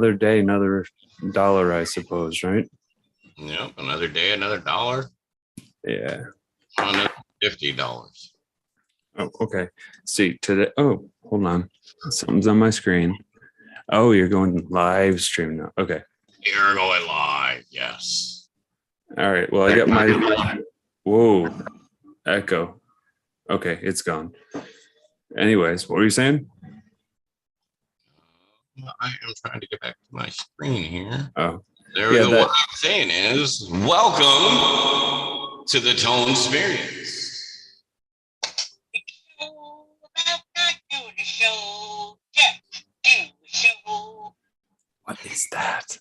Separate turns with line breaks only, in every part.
Another day, another dollar, I suppose, right?
Yep, another day, another dollar.
Yeah.
Another $50.
Oh, okay. See, today. Oh, hold on. Something's on my screen. Oh, you're going live stream now. Okay.
You're going live, yes.
All right. Well, I got my. Whoa. Echo. Okay, it's gone. Anyways, what were you saying?
I am trying to get back to my screen here.
Oh,
there we go. What I'm saying is, welcome to the ToneSperience.
What is that?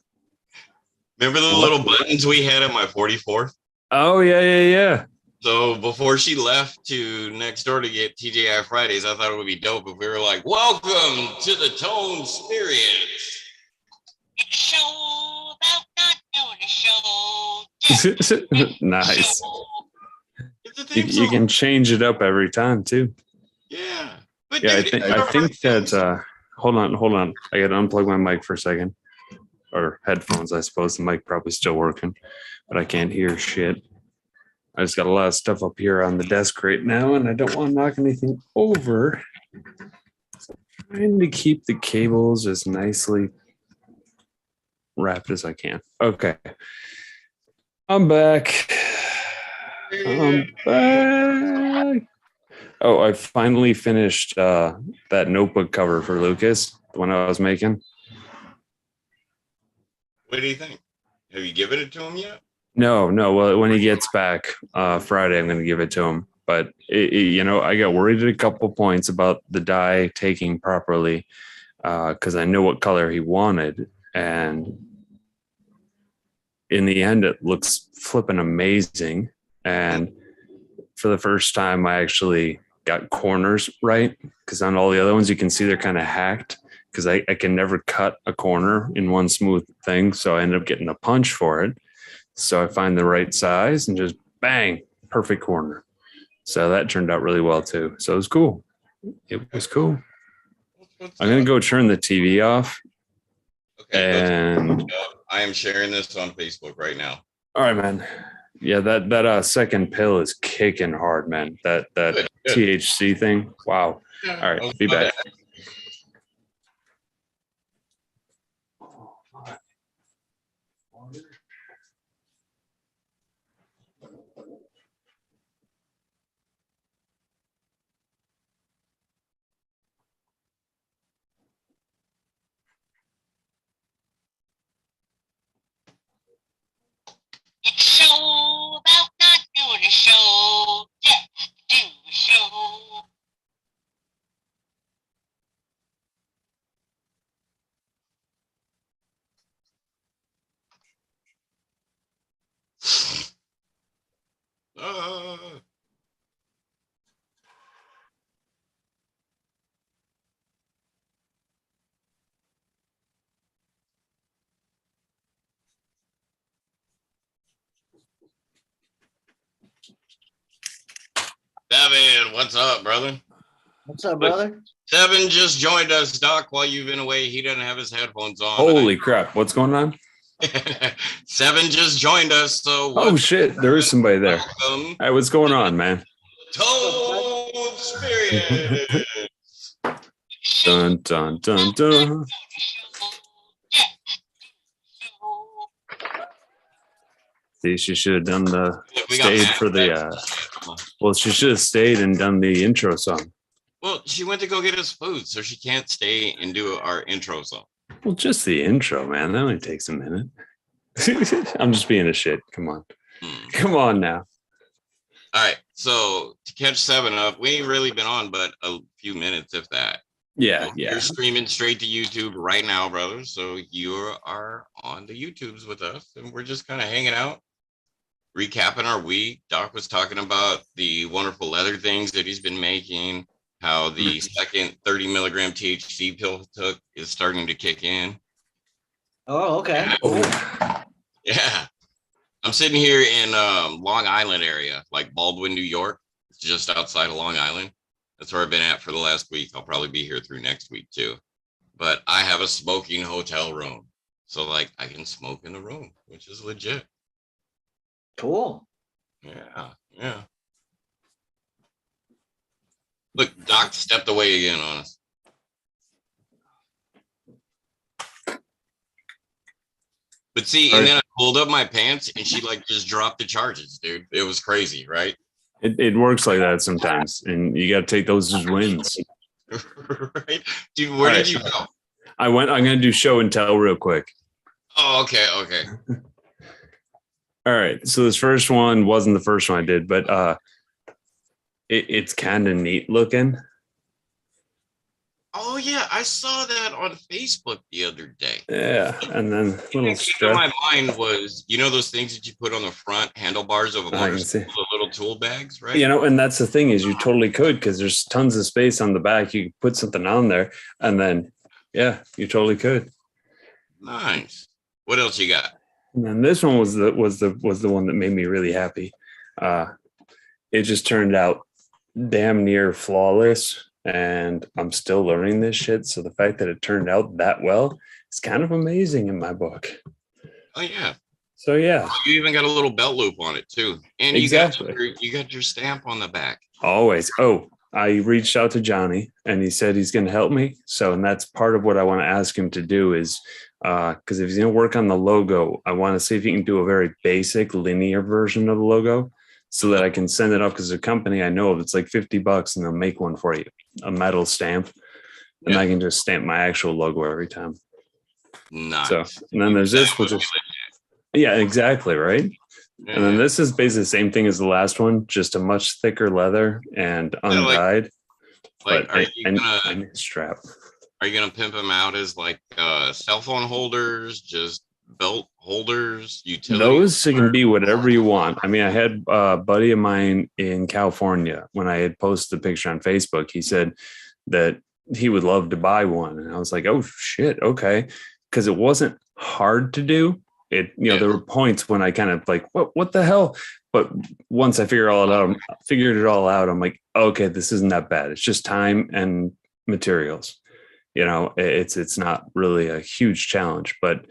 Remember the little buttons we had at my 44th?
Oh, yeah.
So before she left to next door to get TGI Fridays, I thought it would be dope if we were like, welcome to the ToneSperience. Show about not doing a show.
Nice. You can change it up every time too.
Yeah.
But yeah, dude, I think that hold on. I gotta unplug my mic for a second. Or headphones, I suppose. The mic probably still working, but I can't hear shit. I just got a lot of stuff up here on the desk right now, and I don't want to knock anything over. So I'm trying to keep the cables as nicely wrapped as I can. Okay. I'm back. Oh, I finally finished that notebook cover for Lucas, the one I was making.
What do you think? Have you given it to him yet?
No. Well, when he gets back Friday, I'm going to give it to him. But, I got worried at a couple points about the dye taking properly because I know what color he wanted. And in the end, it looks flipping amazing. And for the first time, I actually got corners right because on all the other ones, you can see they're kind of hacked because I can never cut a corner in one smooth thing. So I ended up getting a punch for it. So I find the right size and just bang, perfect corner. So that turned out really well too. So it was cool. It was cool. I'm going to go turn the TV off.
Okay. And I am sharing this on Facebook right now.
All right, man. Yeah, that second pill is kicking hard, man. That good. THC thing. Wow. All right, be back.
Show about not doing a show. Just do a show. Devin, what's up, brother?
What's up, brother?
Devin just joined us, Doc, while you've been away. He doesn't have his headphones on.
Holy crap. What's going on?
Seven just joined us. So
oh, shit. There is somebody there. Welcome. Hey, what's going on, man?
ToneSperience.
Dun, dun, dun, dun. See, she should have done stayed for the, well, she should have stayed and done the intro song.
Well, she went to go get us food, so she can't stay and do our intro song.
Well, just the intro, man. That only takes a minute. I'm just being a shit. Come on. Come on now.
All right. So to catch Seven up, we ain't really been on but a few minutes, if that.
Yeah.
You're streaming straight to YouTube right now, brother. So you are on the YouTubes with us, and we're just kind of hanging out, recapping our week. Doc was talking about the wonderful leather things that he's been making, how the second 30 milligram THC pill took is starting to kick in.
Oh, okay.
Yeah. I'm sitting here in Long Island area, like Baldwin, New York. It's just outside of Long Island. That's where I've been at for the last week. I'll probably be here through next week too. But I have a smoking hotel room. So like I can smoke in the room, which is legit.
Cool.
Yeah. Look, Doc stepped away again on us. But see, and then I pulled up my pants and she like just dropped the charges, dude. It was crazy, right?
It works like that sometimes, and you got to take those as wins.
Right? Dude, where did you go?
I'm going to do show and tell real quick.
Oh, okay.
All right. So this first one wasn't the first one I did, but it's kind of neat looking.
Oh yeah, I saw that on Facebook the other day.
Yeah, and then little
strap. In my mind was, you know, those things that you put on the front handlebars of a motorcycle, the little tool bags, right?
You know, and that's the thing is you totally could, because there's tons of space on the back. You could put something on there, and then you totally could.
Nice. What else you got?
And then this one was the one that made me really happy. It just turned out damn near flawless. And I'm still learning this shit. So the fact that it turned out that well is kind of amazing in my book.
Oh, yeah.
So, yeah.
Oh, you even got a little belt loop on it, too. And you got your stamp on the back.
Always. Oh, I reached out to Johnny and he said he's going to help me. So, and that's part of what I want to ask him to do is because if he's going to work on the logo, I want to see if he can do a very basic linear version of the logo so that I can send it off, because the company I know of, it's like $50 and they'll make one for you, a metal stamp. And I can just stamp my actual logo every time.
Nice.
So, and then there's this, which is, yeah, exactly. Right. Yeah. And then this is basically the same thing as the last one, just a much thicker leather and undyed.
Like,
but I need a strap.
Are you going to pimp them out as like cell phone holders, just belt holders, utility?
Those can be whatever you want. I mean, I had a buddy of mine in California, when I had posted the picture on Facebook, he said that he would love to buy one. And I was like, oh shit. Okay. Cause it wasn't hard to do it. You know, there were points when I kind of like, what the hell? But once I figured it all out, I'm like, okay, this isn't that bad. It's just time and materials. You know, it's not really a huge challenge, but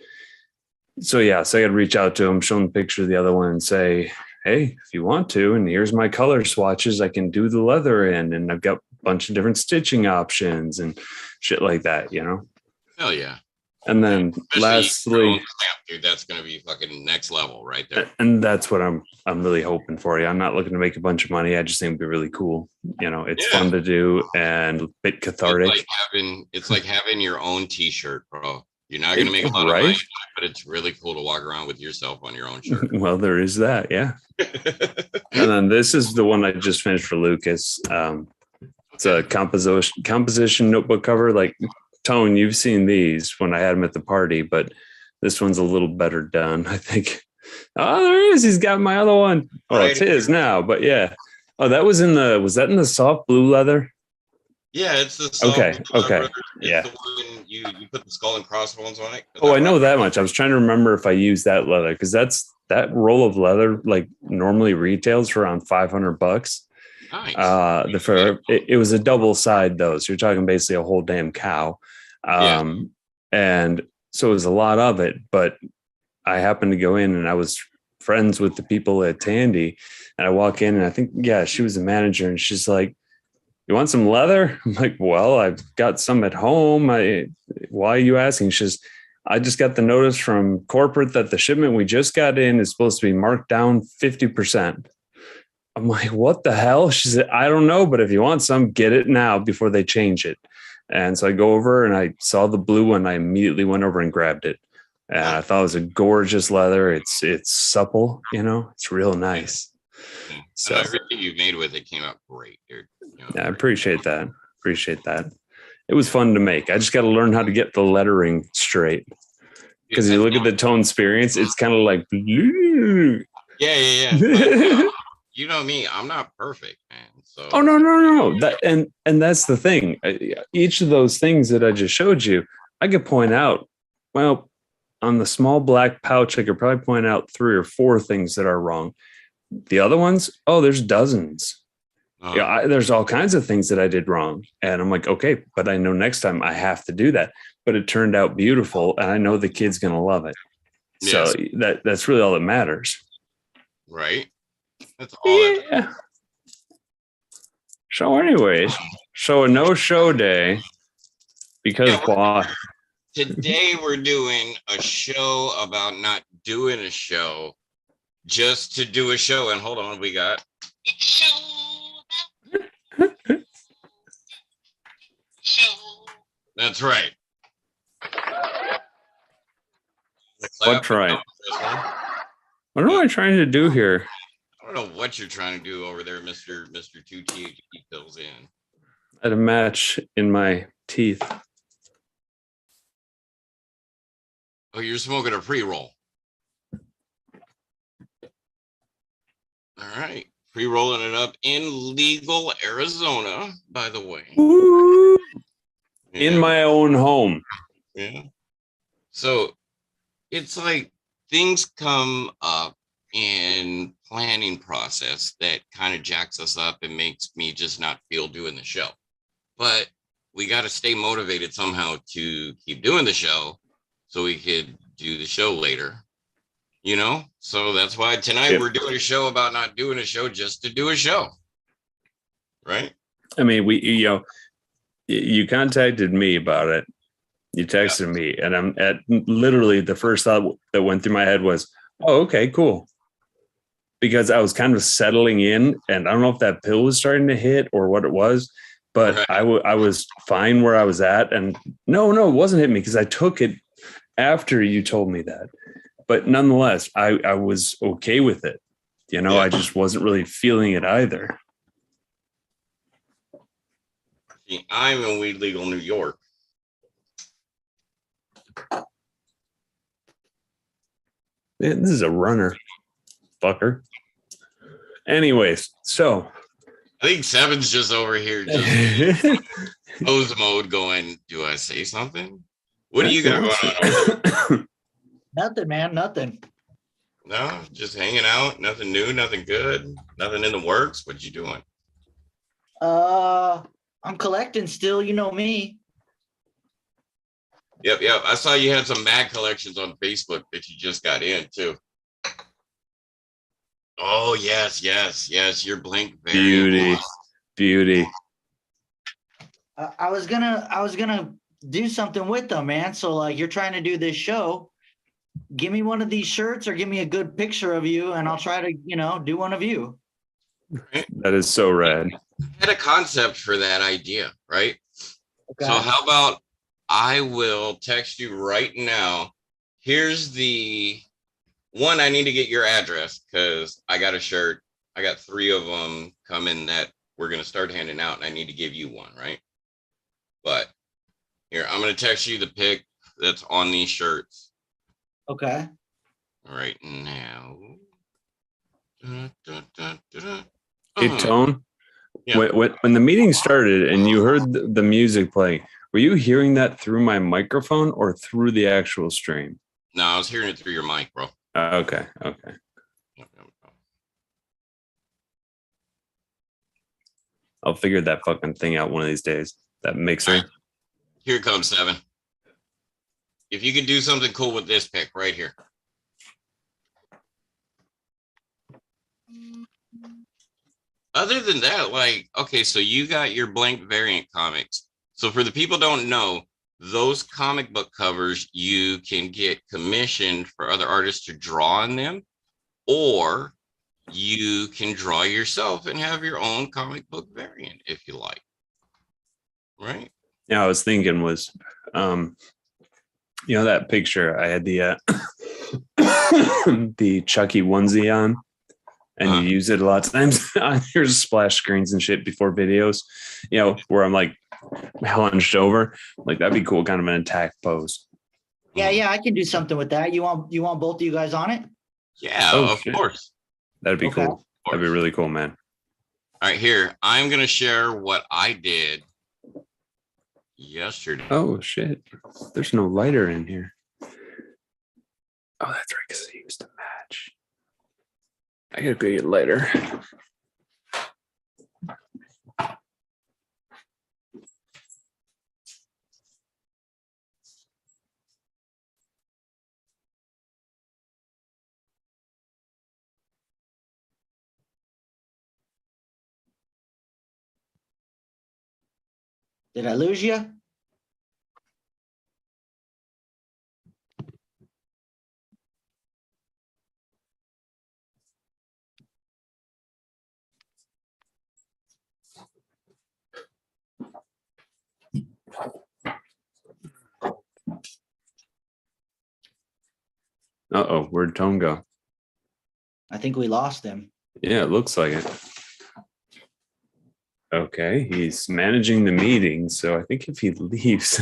so I got to reach out to him, show him a picture of the other one and say, hey, if you want to, and here's my color swatches, I can do the leather in, and I've got a bunch of different stitching options and shit like that, you know?
Hell yeah.
And then lastly,
dude, that's going to be fucking next level right there.
And that's what I'm really hoping for. I'm not looking to make a bunch of money. I just think it'd be really cool. You know, it's fun to do and a bit cathartic.
It's like having your own t-shirt, bro. You're not going to make a lot of money, but it's really cool to walk around with yourself on your own shirt.
Well, there is that. Yeah. And then this is the one I just finished for Lucas. It's a composition notebook cover. Like, Tone, you've seen these when I had them at the party, but this one's a little better done, I think. Oh, there he is. He's got my other one. Oh, it's his now, but yeah. Oh, was that in the soft blue leather?
Yeah, it's the soft
blue leather. Yeah.
The one you put the skull and crossbones on it.
Oh, I know that much. I was trying to remember if I used that leather, because that roll of leather like normally retails for around $500. Nice. It was a double side though, so you're talking basically a whole damn cow. And so it was a lot of it, but I happened to go in and I was friends with the people at Tandy, and I walk in and I think, she was the manager, and she's like, you want some leather? I'm like, well, I've got some at home. Why are you asking? She says, I just got the notice from corporate that the shipment we just got in is supposed to be marked down 50%. I'm like, what the hell? She said, I don't know, but if you want some, get it now before they change it. And so I go over and I saw the blue one. I immediately went over and grabbed it. And I thought it was a gorgeous leather. It's supple, you know, it's real nice.
So and everything you made with it came out great, dude. You know,
I appreciate that. It was fun to make. I just got to learn how to get the lettering straight. Because you look at the ToneSperience, it's kind of like,
yeah. You know me, I'm not perfect, man. So
no. And that's the thing. Each of those things that I just showed you, I could point out, well, on the small black pouch, I could probably point out 3 or 4 things that are wrong. The other ones, there's dozens. There's all kinds of things that I did wrong. And I'm like, okay, but I know next time I have to do that. but it turned out beautiful, and I know the kid's going to love it. So that's really all that matters.
Right. That's all.
Yeah. So anyways, a no-show day because why?
Today we're doing a show about not doing a show just to do a show. And hold on, we got that's right.
What's right? What am I trying to do here?
I don't know what you're trying to do over there, Mr. 2 THC pills in.
I had a match in my teeth.
Oh, you're smoking a pre-roll. All right. Pre-rolling it up in legal Arizona, by the way.
Woo! Yeah. In my own home.
Yeah. So it's like things come up in planning process that kind of jacks us up and makes me just not feel doing the show. But we got to stay motivated somehow to keep doing the show so we could do the show later, you know? So that's why tonight we're doing a show about not doing a show just to do a show. Right?
I mean, you contacted me about it. You texted me, and I'm at literally the first thought that went through my head was, oh, okay, cool. Because I was kind of settling in, and I don't know if that pill was starting to hit or what it was, but I was fine where I was at. And no, it wasn't hitting me because I took it after you told me that. But nonetheless, I was okay with it. You know, I just wasn't really feeling it either.
See, I'm in weed legal New York.
Man, this is a runner, fucker. Anyways, so
I think Seven's just over here, just pose mode, going, "Do I say something? What do you got going on?"
Nothing, man. Nothing.
No, just hanging out. Nothing new. Nothing good. Nothing in the works. What you doing?
I'm collecting still. You know me.
Yep. I saw you had some mag collections on Facebook that you just got in too. Oh yes. Your blank variant.
Beauty.
I was gonna do something with them, man. So like, you're trying to do this show. Give me one of these shirts or give me a good picture of you, and I'll try to, do one of you.
That is so rad.
I had a concept for that idea, right?
Okay.
So how about I will text you right now. Here's the one. I need to get your address because I got a shirt. I got 3 of them coming that we're going to start handing out, and I need to give you one, right? But here, I'm going to text you the pic that's on these shirts.
Okay.
Right now.
Hey, Tone, when the meeting started and you heard the music playing, were you hearing that through my microphone or through the actual stream?
No, I was hearing it through your mic, bro.
Okay. I'll figure that fucking thing out one of these days. That mixer.
Right. Here comes 7. If you could do something cool with this pic right here. Other than that, like, okay, so you got your blank variant comics. So for the people don't know, those comic book covers, you can get commissioned for other artists to draw on them, or you can draw yourself and have your own comic book variant if you like. Right?
Yeah, I was thinking was, that picture I had the the Chucky onesie on, and you use it a lot of times on your splash screens and shit before videos, where I'm like hunched over. Like, that'd be cool, kind of an attack pose.
Yeah, I can do something with that. You want both of you guys on it?
Yeah, of course.
That'd be cool. That'd be really cool, man. All
right, here. I'm going to share what I did yesterday.
Oh, shit. There's no lighter in here. Oh, that's right, because I used to match. I gotta go get lighter.
Did I lose you?
Uh-oh, where'd Tone go?
I think we lost him.
Yeah, it looks like it. Okay, he's managing the meeting, so I think if he leaves,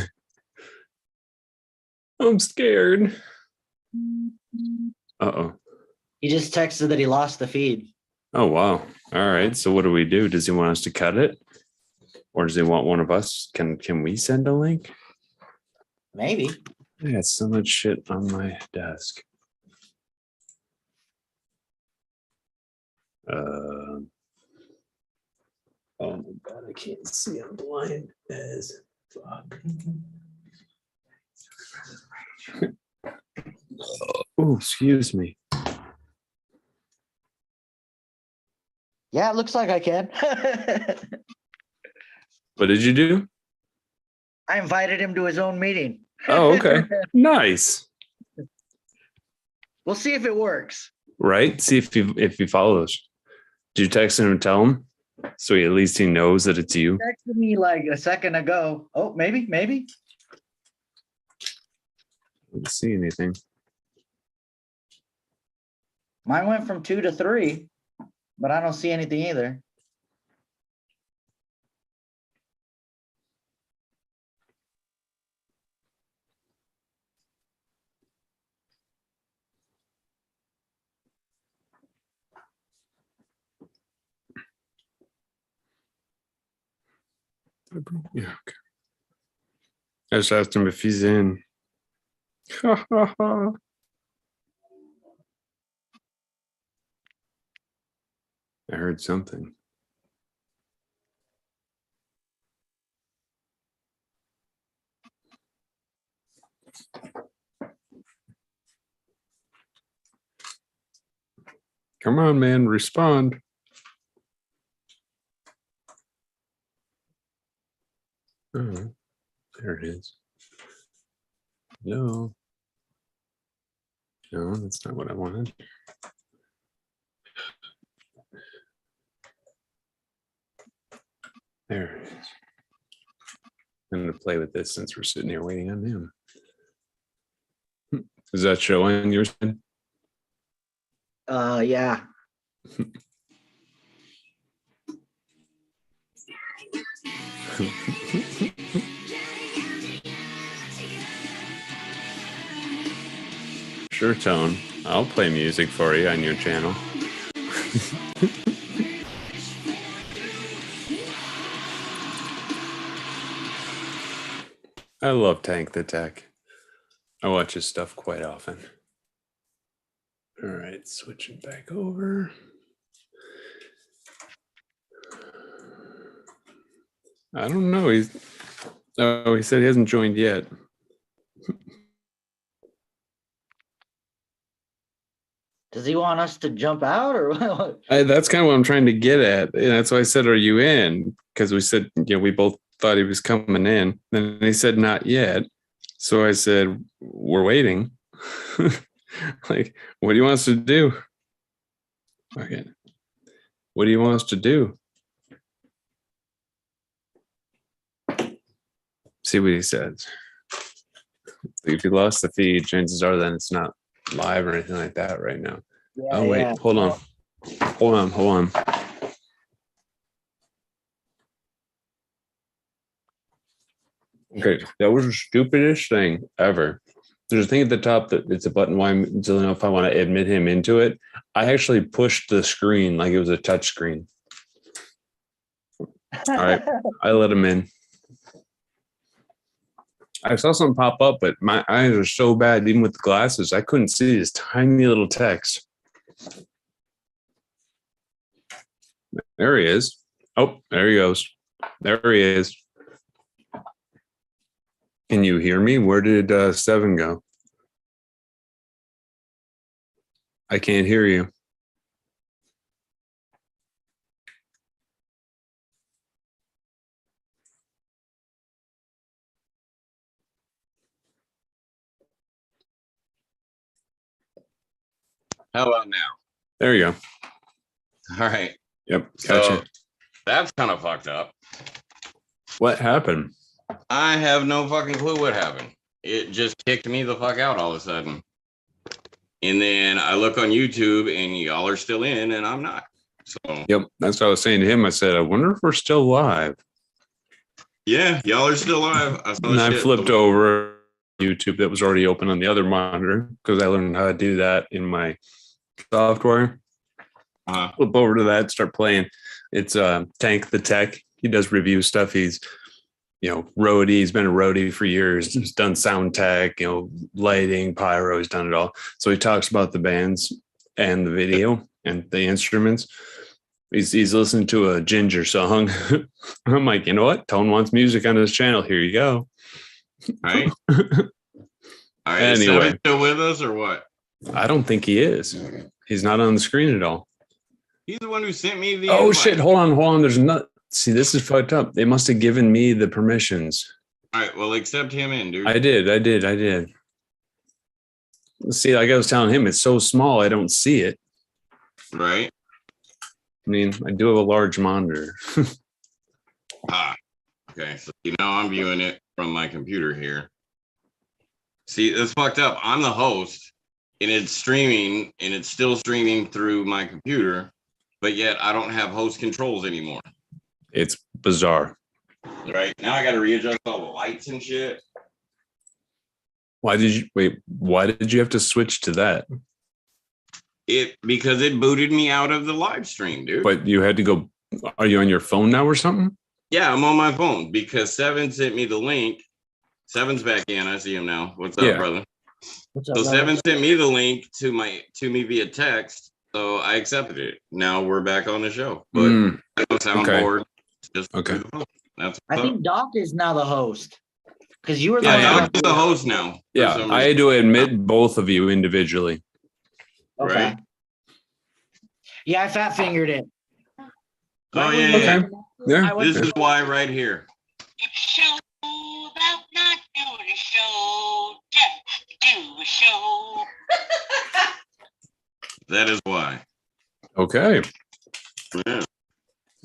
I'm scared. Uh-oh.
He just texted that he lost the feed.
Oh, wow. All right, so what do we do? Does he want us to cut it? Or does he want one of us? Can we send a link?
Maybe.
I got so much shit on my desk. Oh my God, I can't see. I'm blind as fuck. Oh, excuse me.
Yeah, it looks like I can.
What did you do?
I invited him to his own meeting.
Oh, okay. Nice.
We'll see if it works.
Right? See if he follows. Did you text him and tell him? So at least he knows that it's you.
He texted me like a second ago. Oh, maybe.
I don't see anything.
Mine went from 2 to 3, but I don't see anything either.
Yeah, okay. I just asked him if he's in. I heard something. Come on, man, respond. Oh, there it is. No. No, that's not what I wanted. There it is. I'm going to play with this since we're sitting here waiting on him. Is that showing yours?
Yeah.
Sure, Tone. I'll play music for you on your channel. I love Tank the Tech. I watch his stuff quite often. All right, switching back over. I don't know. He said he hasn't joined yet.
Does he want us to jump out or what?
That's kind of what I'm trying to get at. And that's why I said, are you in? Because we said, we both thought he was coming in. Then he said, not yet. So I said, we're waiting. Like, what do you want us to do? Okay. What do you want us to do? See what he says. If you lost the feed, chances are then it's not live or anything like that right now. Yeah, oh, wait, yeah. Hold on. Okay, that was the stupidest thing ever. There's a thing at the top that it's a button. Why I don't know if I want to admit him into it. I actually pushed the screen like it was a touch screen. All right, I let him in. I saw something pop up, but my eyes are so bad, even with the glasses, I couldn't see this tiny little text. There he is. Oh, there he goes. There he is. Can you hear me? Where did 7 go? I can't hear you.
How about now?
There you go.
All right.
Yep. Gotcha.
So that's kind of fucked up.
What happened?
I have no fucking clue what happened. It just kicked me the fuck out all of a sudden. And then I look on YouTube and y'all are still in and I'm not. So
Yep. That's what I was saying to him. I said, I wonder if we're still live.
yeah, y'all are still live.
And I flipped over YouTube that was already open on the other monitor because I learned how to do that in my software. Flip over to that, start playing. It's Tank the Tech. He does review stuff. He's roadie. He's been a roadie for years. He's done sound tech, lighting, pyro. He's done it all. So he talks about the bands and the video and the instruments. He's listening to a Ginger song. I'm like, you know what? Tone wants music on his channel. Here you go.
All right. All right. Anyway, is Seven still with us or what?
I don't think he is. He's not on the screen at all.
He's the one who sent me the.
Oh, shit. Hold on. There's not. See, this is fucked up. They must have given me the permissions.
All right. Well, accept him in, dude.
I did. See, like I was telling him, it's so small, I don't see it.
Right.
I mean, I do have a large monitor.
Okay. So I'm viewing it from my computer here. See, it's fucked up. I'm the host, and it's streaming, and it's still streaming through my computer, but yet I don't have host controls anymore.
It's bizarre.
Right. Now I got to readjust all the lights and shit.
Why did you have to switch to that?
Because it booted me out of the live stream, dude.
But you had to go. Are you on your phone now or something?
Yeah, I'm on my phone because Seven sent me the link. Seven's back in. I see him now. What's up, brother? What's up, brother? Seven sent me the link to me via text, so I accepted it. Now we're back on the show. But no soundboard. Just
okay.
I think Doc is now the host because you were
Doc is the host now.
Yeah, I had to admit both of you individually.
Okay. Right. Yeah, I fat fingered it.
Oh yeah.
Okay. Yeah.
This is why right here.
Show about not doing a show, just do a show.
That is why.
Okay.
Yeah.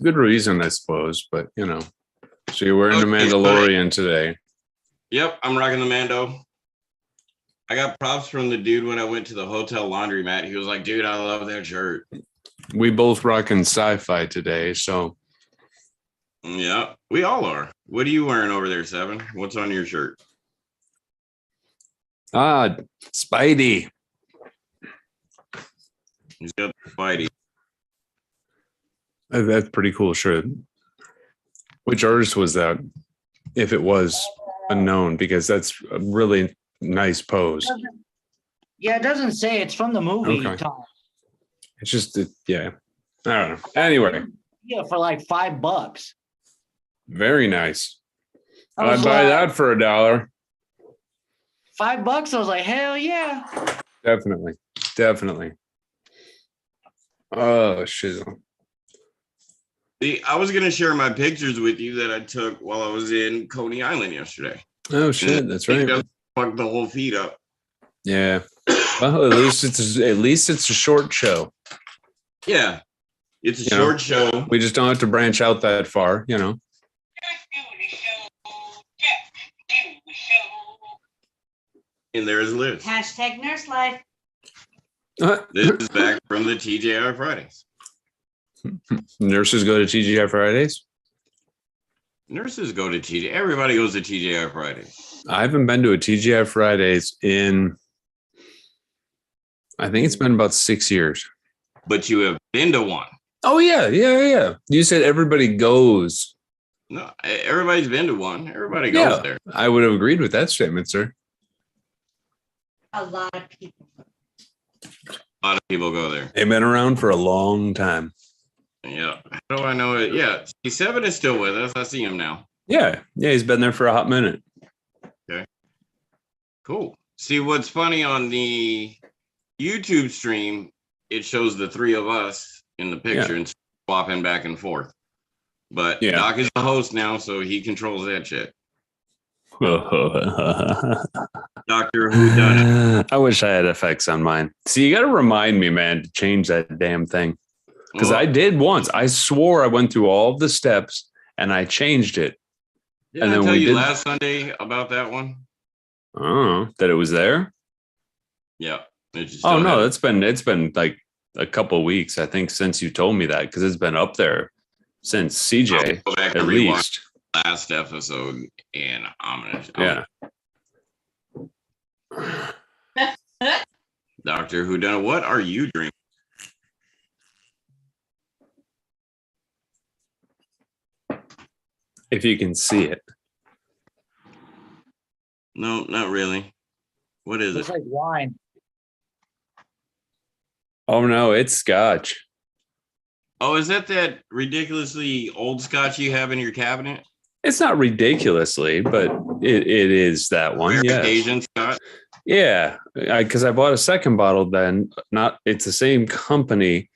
Good reason, I suppose, but So you're wearing the Mandalorian today.
Yep, I'm rocking the Mando. I got props from the dude when I went to the hotel laundromat. He was like, dude, I love that shirt.
We both rocking sci-fi today, so.
Yeah, we all are. What are you wearing over there, Seven? What's on your shirt?
Spidey.
He's got Spidey.
That's pretty cool shirt. Which artist was that? If it was unknown, because that's a really nice pose.
Yeah, it doesn't say. It's from the movie.
Okay. It's just, I don't know. Anyway.
Yeah, for like $5.
Very nice. I'd buy that for $1.
$5. I was like, hell yeah.
Definitely. Oh, shit.
See, I was going to share my pictures with you that I took while I was in Coney Island yesterday.
Oh, shit. That's right.
Fucked the whole feed up.
Yeah. Well, at least it's a short show.
Yeah. It's a short show.
We just don't have to branch out that far,
And there's Liz.
Hashtag nurse life.
This is back from the TGI Fridays.
Nurses go to TGI Fridays?
Nurses go to TGI. Everybody goes to TGI Fridays.
I haven't been to a TGI Fridays in, I think it's been about 6 years.
But you have been to one.
Oh, yeah. You said everybody goes.
No, everybody's been to one. Everybody goes there.
I would have agreed with that statement, sir.
A lot of people.
A lot of people go there.
They've been around for a long time.
Yeah. How do I know it? Yeah. Seven is still with us. I see him now.
Yeah. He's been there for a hot minute.
Okay. Cool. See, what's funny on the YouTube stream, it shows the three of us in the picture and swapping back and forth. But Doc is the host now, so he controls that shit. Doctor Whodunit.
I wish I had effects on mine. See, you got to remind me, man, to change that damn thing. Because I did once. I swore I went through all of the steps and I changed it.
Didn't I tell you last Sunday about that one?
Oh, that it was there?
Yeah.
Oh no, it's been like a couple of weeks, I think, since you told me that, because it's been up there since CJ at least.
Last episode, and Doctor Whodunit, what are you drinking?
If you can see it.
No, not really. What is
It's
it?
like wine.
Oh no, it's Scotch.
Oh, is that ridiculously old Scotch you have in your cabinet?
It's not ridiculously, but it is that one.
Very
Yes.
Asian Scotch.
Yeah, because I bought a second bottle then. It's the same company.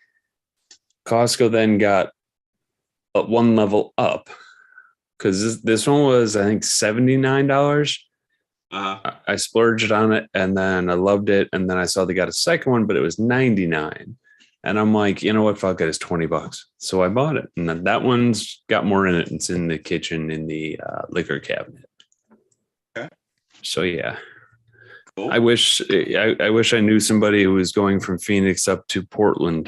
Costco then got one level up because this one was, I think, $79. I splurged on it and then I loved it. And then I saw they got a second one, but it was $99. And I'm like, you know what? Fuck it. It's $20. So I bought it. And then that one's got more in it. It's in the kitchen in the liquor cabinet.
Okay.
So yeah.
Cool.
I wish I knew somebody who was going from Phoenix up to Portland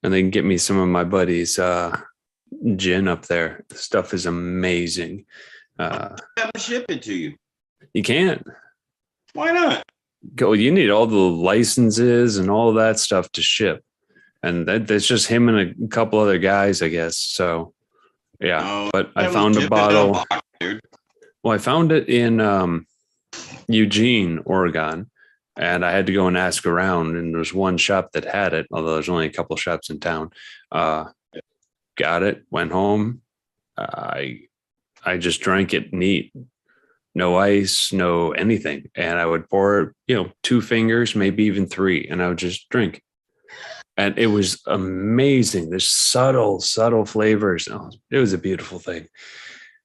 and they can get me some of my buddies' gin up there. The stuff is amazing.
Have to ship it to you.
You can't.
Why not?
You need all the licenses and all of that stuff to ship. And that's just him and a couple other guys, I guess. So, yeah. But I found a bottle. Well, I found it in Eugene, Oregon. And I had to go and ask around. And there's one shop that had it, although there's only a couple shops in town. Got it, went home. I just drank it neat. No ice, no anything. And I would pour, 2 fingers, maybe even 3. And I would just drink. And it was amazing. There's subtle flavors. Oh, it was a beautiful thing.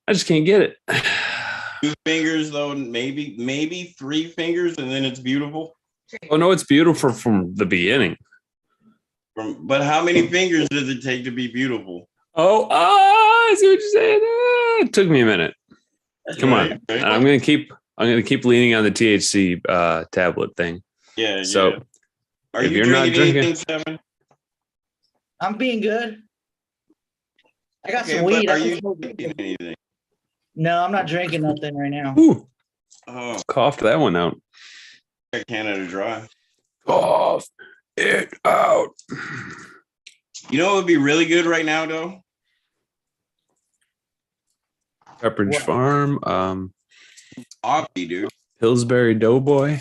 I just can't get it.
2 fingers, though, maybe 3 fingers, and then it's beautiful.
Oh, no, it's beautiful from the beginning.
But how many fingers does it take to be beautiful?
Oh, I see what you're saying. It took me a minute. Come on. Right. I'm gonna keep leaning on the THC tablet thing.
Yeah.
So
yeah. Are you not drinking anything, Seven?
I'm being good. I got some weed.
Are you drinking anything?
No, I'm not drinking nothing right now.
Ooh.
Oh,
Coughed that one out.
Canada Dry.
Cough it out.
You know what would be really good right now, though?
Pepperidge Farm.
Coffee, dude.
Pillsbury Doughboy.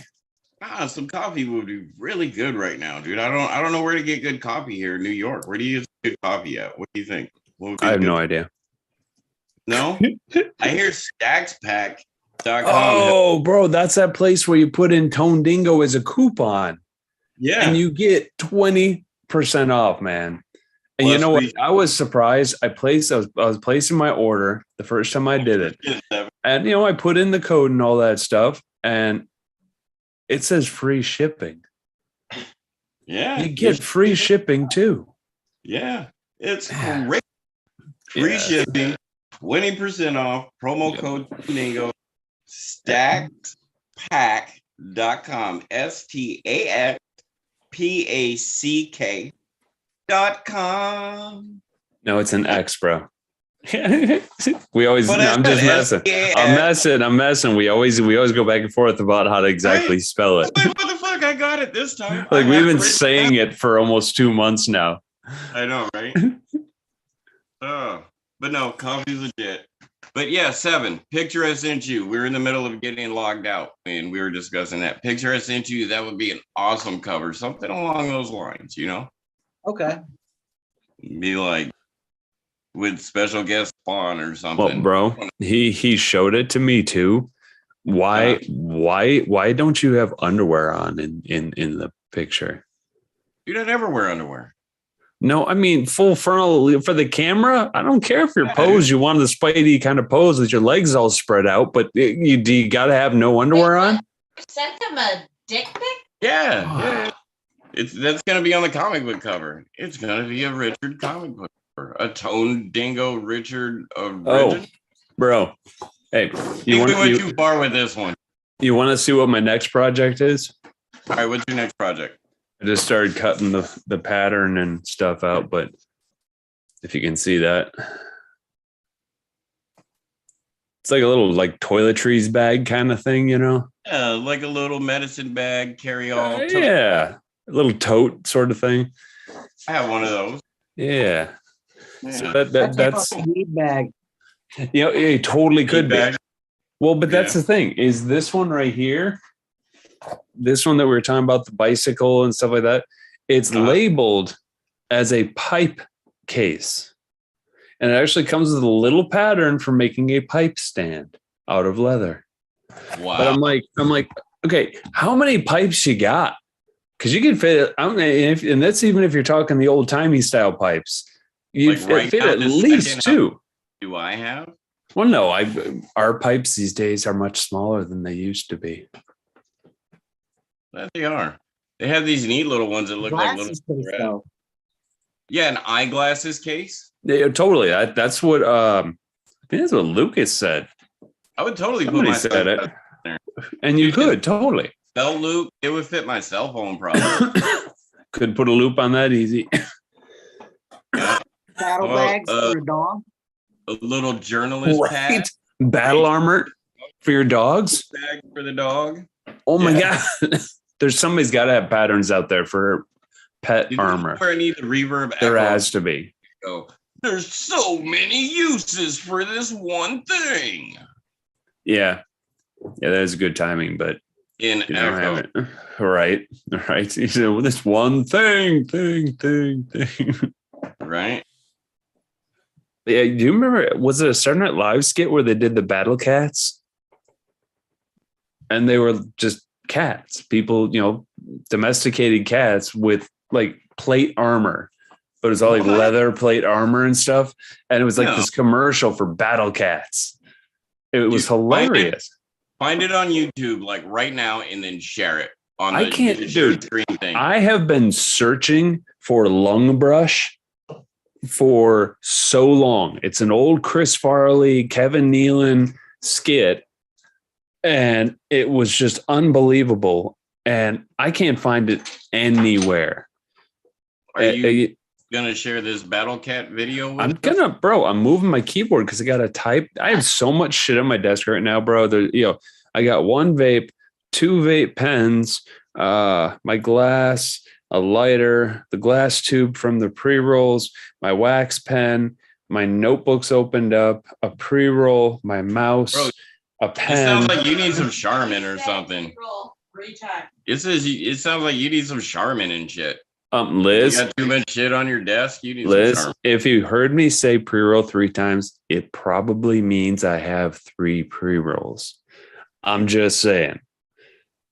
Some coffee would be really good right now, dude. I don't know where to get good coffee here in New York. Where do you get good coffee at? What do you think?
I have no idea.
No? I hear stackspack.com.
Oh, bro, that's that place where you put in Tonedingo as a coupon.
Yeah.
And you get 20% off, man. And you know what? I was surprised. I was placing my order the first time I did it. And I put in the code and all that stuff. And it says free shipping.
Yeah.
You get free shipping too.
Yeah. It's great. Free shipping, 20% off, promo code Tonedingo, stackspack.com. stackpack.com.
No, it's an X, bro. We always. I'm just messing. I'm messing. We always go back and forth about how to exactly spell it.
What the fuck? I got it this time.
Like we've been saying it for almost 2 months now.
I know, right? But no, coffee's legit. But yeah, 7. Picture I sent you. We were in the middle of getting logged out, and we were discussing that. Picture I sent you. That would be an awesome cover. Something along those lines,
Okay.
Be like with special guest Spawn or something.
Well, bro, he showed it to me too. Why don't you have underwear on in the picture?
Dude, I never wear underwear.
No, I mean full frontal for the camera. I don't care if your pose, you want the Spidey kind of pose with your legs all spread out, but you got to have no underwear on.
Sent him a dick pic?
Yeah. That's gonna be on the comic book cover. It's gonna be a Richard comic book cover. A Tonedingo Richard
Oh, bro. Hey,
we went too far with this one.
You want to see what my next project is?
All right, what's your next project?
I just started cutting the pattern and stuff out, but if you can see that, it's like a little like toiletries bag kind of thing, you know?
Yeah, like a little medicine bag, carry all.
Yeah, a little tote sort of thing.
I have one of those.
Yeah.
Yeah.
So
That's a weed bag.
you know, it totally could be.
Bag.
Well, but that's the thing is this one right here, this one that we were talking about, the bicycle and stuff like that, it's labeled as a pipe case. And it actually comes with a little pattern for making a pipe stand out of leather.
Wow.
But I'm like, okay, how many pipes you got? Because you can fit it, and that's even if you're talking the old timey style pipes. You
Like
fit at least two.
Do I have?
Well, no, our pipes these days are much smaller than they used to be.
That they are. They have these neat little ones that look like little. Yeah, an eyeglasses case.
Yeah, totally. That's what I think that's what Lucas said.
I would totally
Somebody
put my
said it.
there.
And you could totally.
Belt loop. It would fit my cell phone probably.
Could put a loop on that easy.
Saddle bags for a dog.
A little journalist pad.
Battle armor for your dogs.
Bag for the dog.
Oh my God. Somebody's got to have patterns out there for pet armor.
Where I need the reverb.
There has to be.
Go. There's so many uses for this one thing.
Yeah. Yeah, that is good timing, but
In
you don't have
echo.
it. Right. You know, this one thing.
Right.
Yeah, do you remember, was it a Saturday Night Live skit where they did the battle cats? And they were just cats, people, you know, domesticated cats with like plate armor, but it was all like leather plate armor and stuff. And it was like this commercial for battle cats. It was hilarious.
Find it on YouTube like right now and then share it on the
I can't, dude.
screen thing.
I have been searching for lung brush for so long. It's an old Chris Farley, Kevin Nealon skit, and it was just unbelievable. And I can't find it anywhere.
Are you gonna share this Battle Cat video with us?
I'm moving my keyboard because I gotta type. I have so much shit on my desk right now, bro. I got one vape, two vape pens, my glass, a lighter, the glass tube from the pre-rolls, my wax pen, my notebooks opened up, a pre-roll, my mouse, a pen.
It sounds like you need some Charmin or something. It sounds like you need some Charmin and shit.
Liz,
you got too much shit on your desk. You need
Liz,
some Charmin.
if you heard me say pre-roll 3 times, it probably means I have 3 pre-rolls. I'm just saying,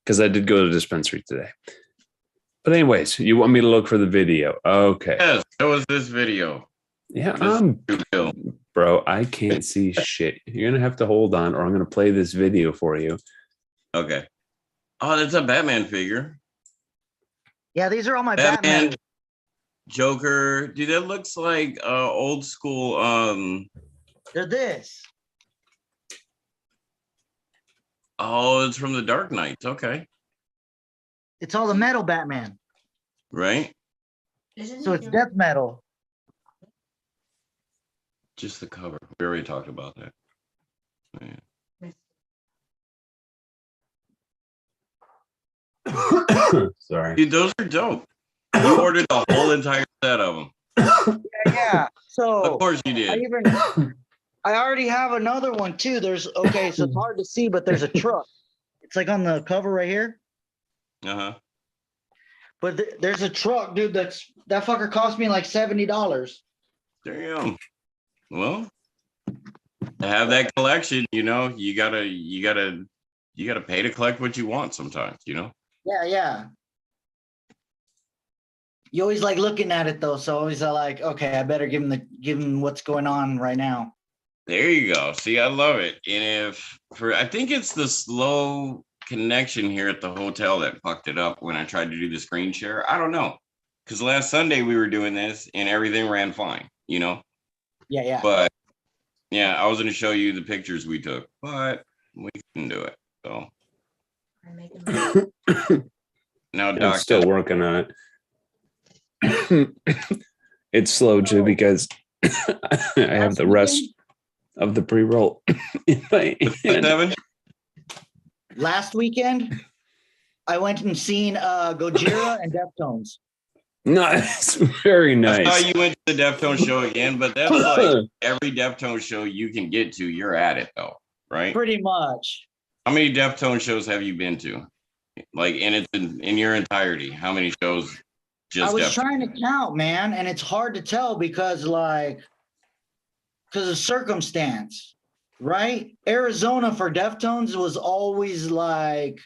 because I did go to the dispensary today. But anyways, you want me to look for the video? Okay.
Yes, that was this video.
Yeah, bro, I can't see shit. You're gonna have to hold on, or I'm gonna play this video for you.
Okay. Oh, that's a Batman figure.
Yeah, these are all my Batman.
Joker. Dude, that looks like old school.
They're this.
Oh, it's from the Dark Knights. Okay.
It's all the metal Batman.
Right.
So it's death metal.
Just the cover. We already talked about that. Yeah.
Sorry.
Dude, those are dope. You ordered the whole entire set of them.
Yeah. So
of course you did.
I already have another one too. So it's hard to see, but there's a truck. It's like on the cover right here.
Uh-huh.
But there's a truck, dude. That fucker cost me like $70.
Damn. Well, to have that collection, you gotta pay to collect what you want sometimes,
Yeah. You always like looking at it though, so always like, okay, I better give him what's going on right now.
There you go. See, I love it. And I think it's the slow connection here at the hotel that fucked it up when I tried to do the screen share. I don't know. Because last Sunday we were doing this and everything ran fine, you know?
Yeah.
But yeah, I was going to show you the pictures we took, but we couldn't do it. So now Doc,
I'm still working on it. It's slow too because I have the rest of the pre-roll in my hand.
Last weekend, I went and seen Gojira and Deftones.
Nice, very nice.
I saw you went to the Deftones show again, but that's like every Deftones show you can get to, you're at it though, right?
Pretty much.
How many Deftones shows have you been to? Like in your entirety, how many shows?
I was trying to count, man, and it's hard to tell because of circumstance, right? Arizona for Deftones was always like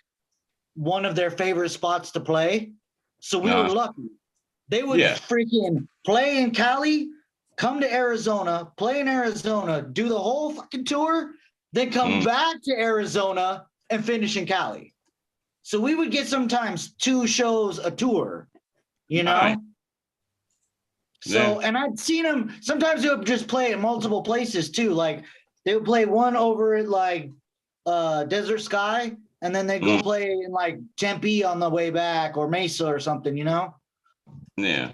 one of their favorite spots to play. So we were lucky. They would freaking play in Cali, come to Arizona, play in Arizona, do the whole fucking tour, then come back to Arizona and finish in Cali. So we would get sometimes 2 shows a tour, you know?
Right.
So, and I'd seen them, sometimes they would just play in multiple places too. Like they would play one over at like Desert Sky, and then they go play in like Tempe on the way back or Mesa or something, you know?
Yeah.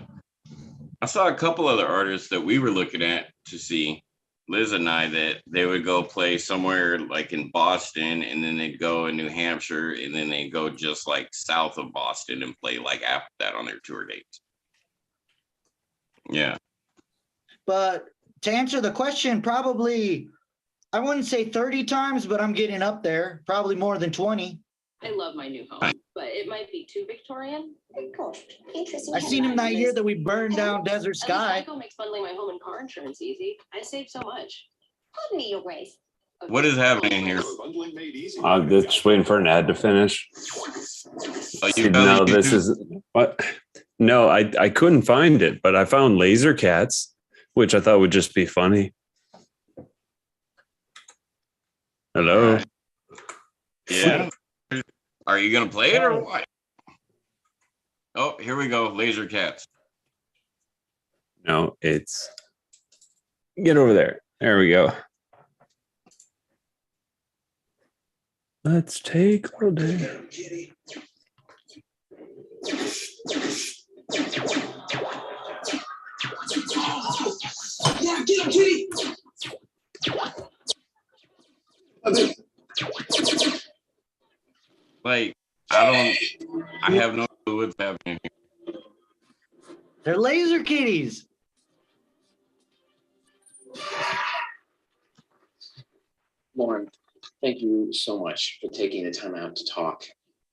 I saw a couple other artists that we were looking at to see, Liz and I, that they would go play somewhere like in Boston, and then they'd go in New Hampshire, and then they'd go just like south of Boston and play like after that on their tour dates. Yeah.
But to answer the question, probably, I wouldn't say 30 times, but I'm getting up there, probably more than 20.
I love my new home, but it might be too Victorian.
Cool. Interesting.
I seen him that year that we burned down Desert Sky.
Geico makes bundling my home and car insurance easy. I save so much.
Pardon me your ways.
What is happening here?
Just waiting for an ad to finish.
No,
this is what? No, I couldn't find it, but I found Laser Cats, which I thought would just be funny. Hello.
Yeah. Are you gonna play it or what? Oh, here we go. Laser Cats.
No, it's get over there. There we go. Let's take all day.
Yeah, get him, kitty.
Like, I have no clue what's happening here.
They're laser kitties.
Lauren, thank you so much for taking the time out to talk.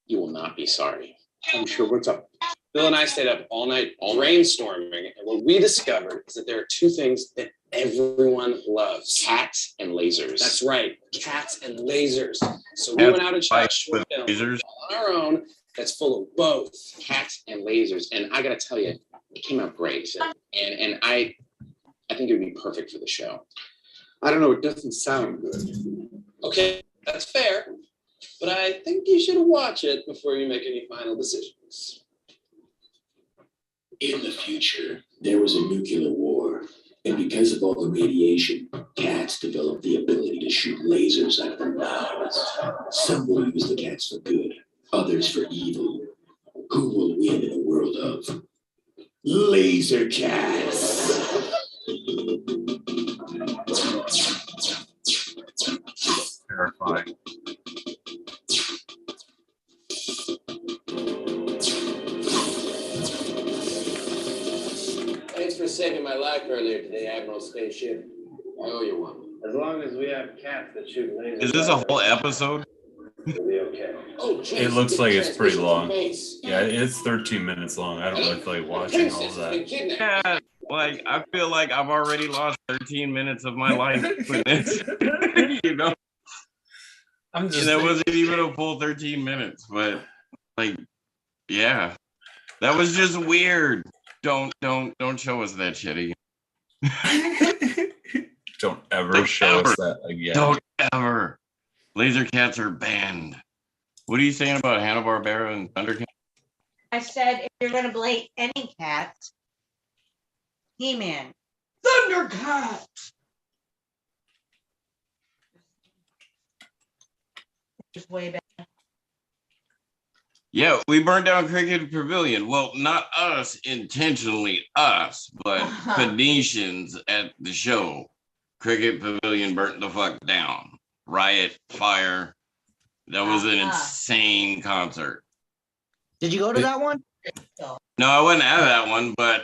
You will not be sorry. I'm sure. What's up? Bill and I stayed up all night brainstorming, and what we discovered is that there are 2 things that everyone loves: cats and lasers. That's right, cats and lasers. So we went out and shot a short film
lasers
on our own that's full of both cats and lasers. And I gotta tell you, it came out great. And I think it would be perfect for the show. I don't know, it doesn't sound good. Okay, that's fair. But I think you should watch it before you make any final decisions.
In the future, there was a nuclear war, and because of all the radiation, cats developed the ability to shoot lasers out of their mouths. Some will use the cats for good, others for evil. Who will win in a world of laser cats?
Terrifying.
Thanks for saving my life earlier today, Admiral Spaceship. I owe you one.
As long as we have cats that shoot lasers.
Is this a whole episode?
It'll be okay. Oh,
It looks like it's pretty long. Yeah, it's 13 minutes long. I don't really feel like watching all of that.
Yeah, like I feel like I've already lost 13 minutes of my life with this. You know, and that wasn't even a full 13 minutes, but like, yeah, that was just weird. Don't show us that shit again.
Don't ever show us that again.
Don't ever. Laser cats are banned. What are you saying about Hanna-Barbera and Thundercats?
I said if you're gonna blame any cats, He-Man.
Thundercats.
Just way back.
Yeah, we burned down Cricket Pavilion. Well, not us intentionally, us, but Phoenicians at the show. Cricket Pavilion burnt the fuck down. Riot, fire. That was an insane concert.
Did you go to that one?
No, I wasn't at that one, but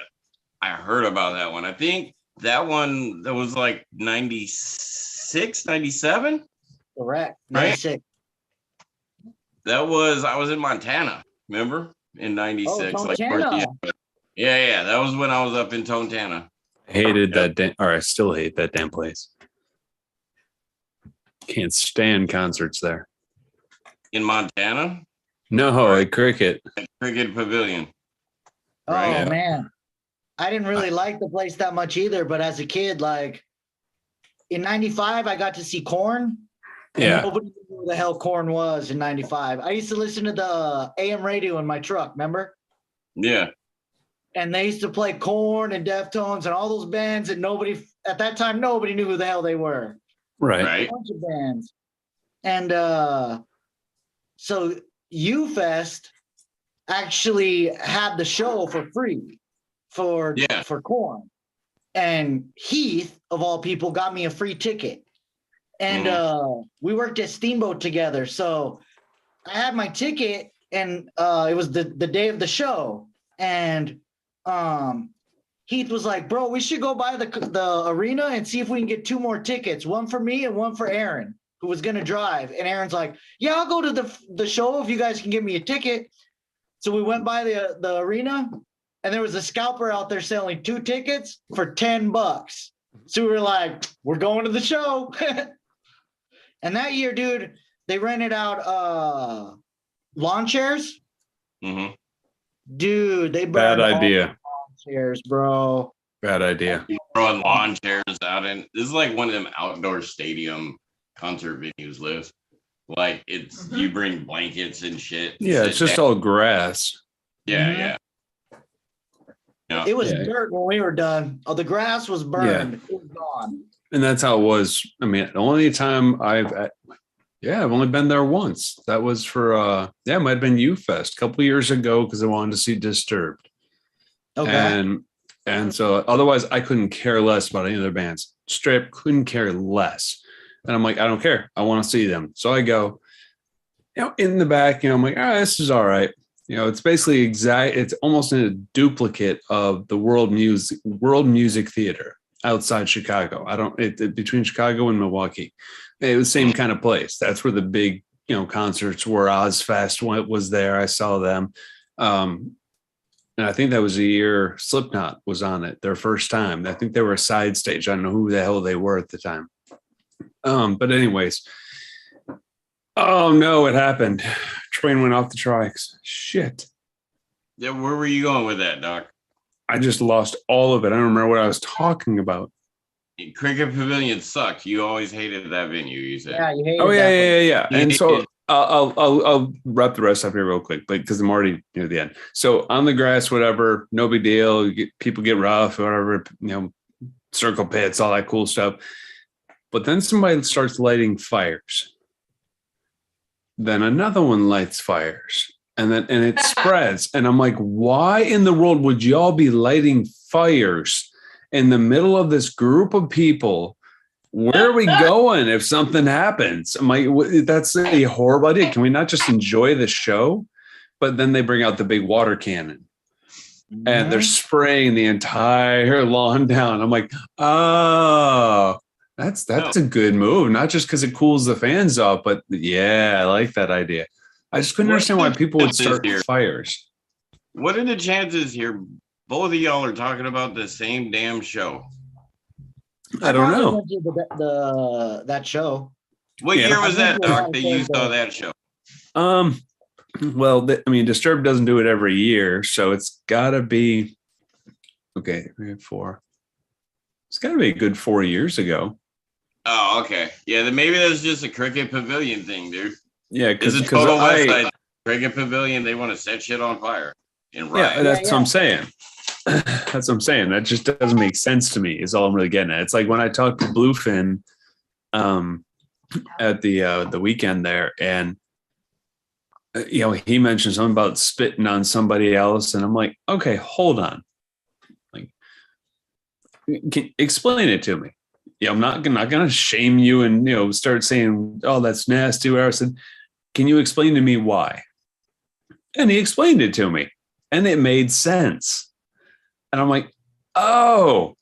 I heard about that one. I think that one that was like 96, 97.
Correct.
Right?
96.
I was in Montana, remember? In 96.
Oh,
like
Montana.
Yeah. That was when I was up in Tonedingo.
I hated that, or I still hate that damn place. Can't stand concerts there.
In Montana?
No, at Cricket.
At Cricket Pavilion.
Oh,
Right.
man. I didn't really like the place that much either, but as a kid, like in 95, I got to see Korn. And
Yeah.
nobody knew who the hell Korn was in 95. I used to listen to the AM radio in my truck, remember?
Yeah.
And they used to play Korn and Deftones and all those bands, and at that time, nobody knew who the hell they were.
Right.
A bunch of bands. And so U-Fest actually had the show for free for Korn. And Heath, of all people, got me a free ticket. And we worked at Steamboat together. So I had my ticket, and it was the day of the show. And Heath was like, bro, we should go by the arena and see if we can get 2 more tickets, one for me and one for Aaron, who was going to drive. And Aaron's like, yeah, I'll go to the show if you guys can give me a ticket. So we went by the arena, and there was a scalper out there selling 2 tickets for $10. So we were like, we're going to the show. And that year, dude, they rented out lawn chairs.
Mm-hmm.
Dude, they
Bad
burned all
idea.
the lawn chairs, bro.
Bad idea.
Throwing lawn chairs out in. This is like one of them outdoor stadium concert venues, Liz. Like it's you bring blankets and shit.
Yeah, it's just all grass.
Yeah.
It was dirt when we were done. Oh, the grass was burned.
Yeah.
It was gone.
And that's how it was. I mean, the only time I've only been there once. That was for it might have been U-Fest a couple of years ago because I wanted to see Disturbed.
Okay.
And so otherwise I couldn't care less about any other bands. Straight couldn't care less. And I'm like, I don't care. I want to see them. So I go, in the back, I'm like, this is all right. It's basically it's almost a duplicate of the World Music Theater outside Chicago. Between Chicago and Milwaukee, it was the same kind of place. That's where the big, concerts were. Ozfest was there. I saw them. And I think that was the year Slipknot was on it, their first time. I think they were a side stage. I don't know who the hell they were at the time. But anyways, oh no, it happened. Train went off the tracks. Shit.
Yeah, where were you going with that, Doc?
I just lost all of it. I don't remember what I was talking about.
Cricket Pavilion sucked. You always hated that venue, you said.
Yeah, you hated
Yeah. And so I'll wrap the rest up here real quick, because I'm already near the end. So on the grass, whatever, no big deal. People get rough, whatever, circle pits, all that cool stuff. But then somebody starts lighting fires. Then another one lights fires. And it spreads. And I'm like, why in the world would y'all be lighting fires in the middle of this group of people? Where are we going if something happens? I'm like, that's a horrible idea. Can we not just enjoy the show? But then they bring out the big water cannon and they're spraying the entire lawn down. I'm like, oh, that's a good move. Not just because it cools the fans off, but yeah, I like that idea. I just couldn't understand why people would start fires.
What are the chances here? Both of y'all are talking about the same damn show.
I don't know.
That show.
What year was that, Doc, that you saw that show?
Well, Disturbed doesn't do it every year, so it's got to be Okay, 4. It's got to be a good 4 years ago.
Oh, okay. Yeah, then maybe that's just a Cricket Pavilion thing, dude.
Yeah,
It's a total West Side Cricket Pavilion. They want to set shit on fire and riot.
Yeah, that's what I'm saying. That's what I'm saying. That just doesn't make sense to me. Is all I'm really getting at. It's like when I talked to Bluefin at the weekend there, and he mentioned something about spitting on somebody else, and I'm like, okay, hold on. Like, explain it to me. Yeah, I'm not gonna shame you and start saying, oh, that's nasty. I said, can you explain to me why? And he explained it to me, and it made sense. And I'm like, oh,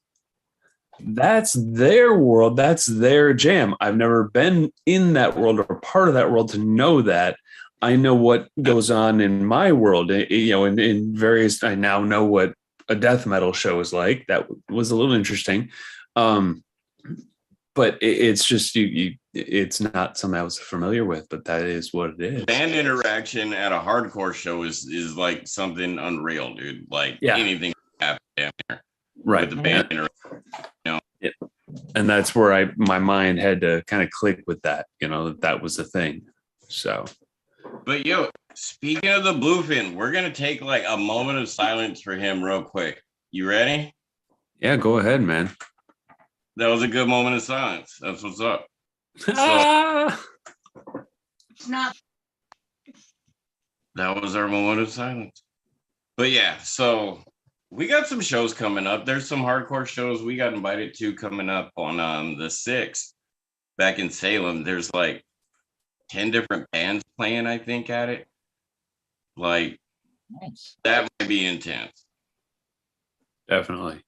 that's their world. That's their jam. I've never been in that world or part of that world to know that. I know what goes on in my world, in various. I now know what a death metal show is like. That was a little interesting. But it's just it's not something I was familiar with, but that is what it is.
Band interaction at a hardcore show is like something unreal, dude. Like anything happen down there.
Right.
With the band interaction.
Yeah. And that's where my mind had to kind of click with that, that was the thing. So.
But speaking of the Bluefin, we're going to take like a moment of silence for him real quick. You ready?
Yeah, go ahead, man.
That was a good moment of silence. That's what's up.
It's not.
That was our moment of silence. But yeah, so we got some shows coming up. There's some hardcore shows we got invited to coming up on the 6th back in Salem. There's like 10 different bands playing, I think, at it. Like, nice. That might be intense.
Definitely.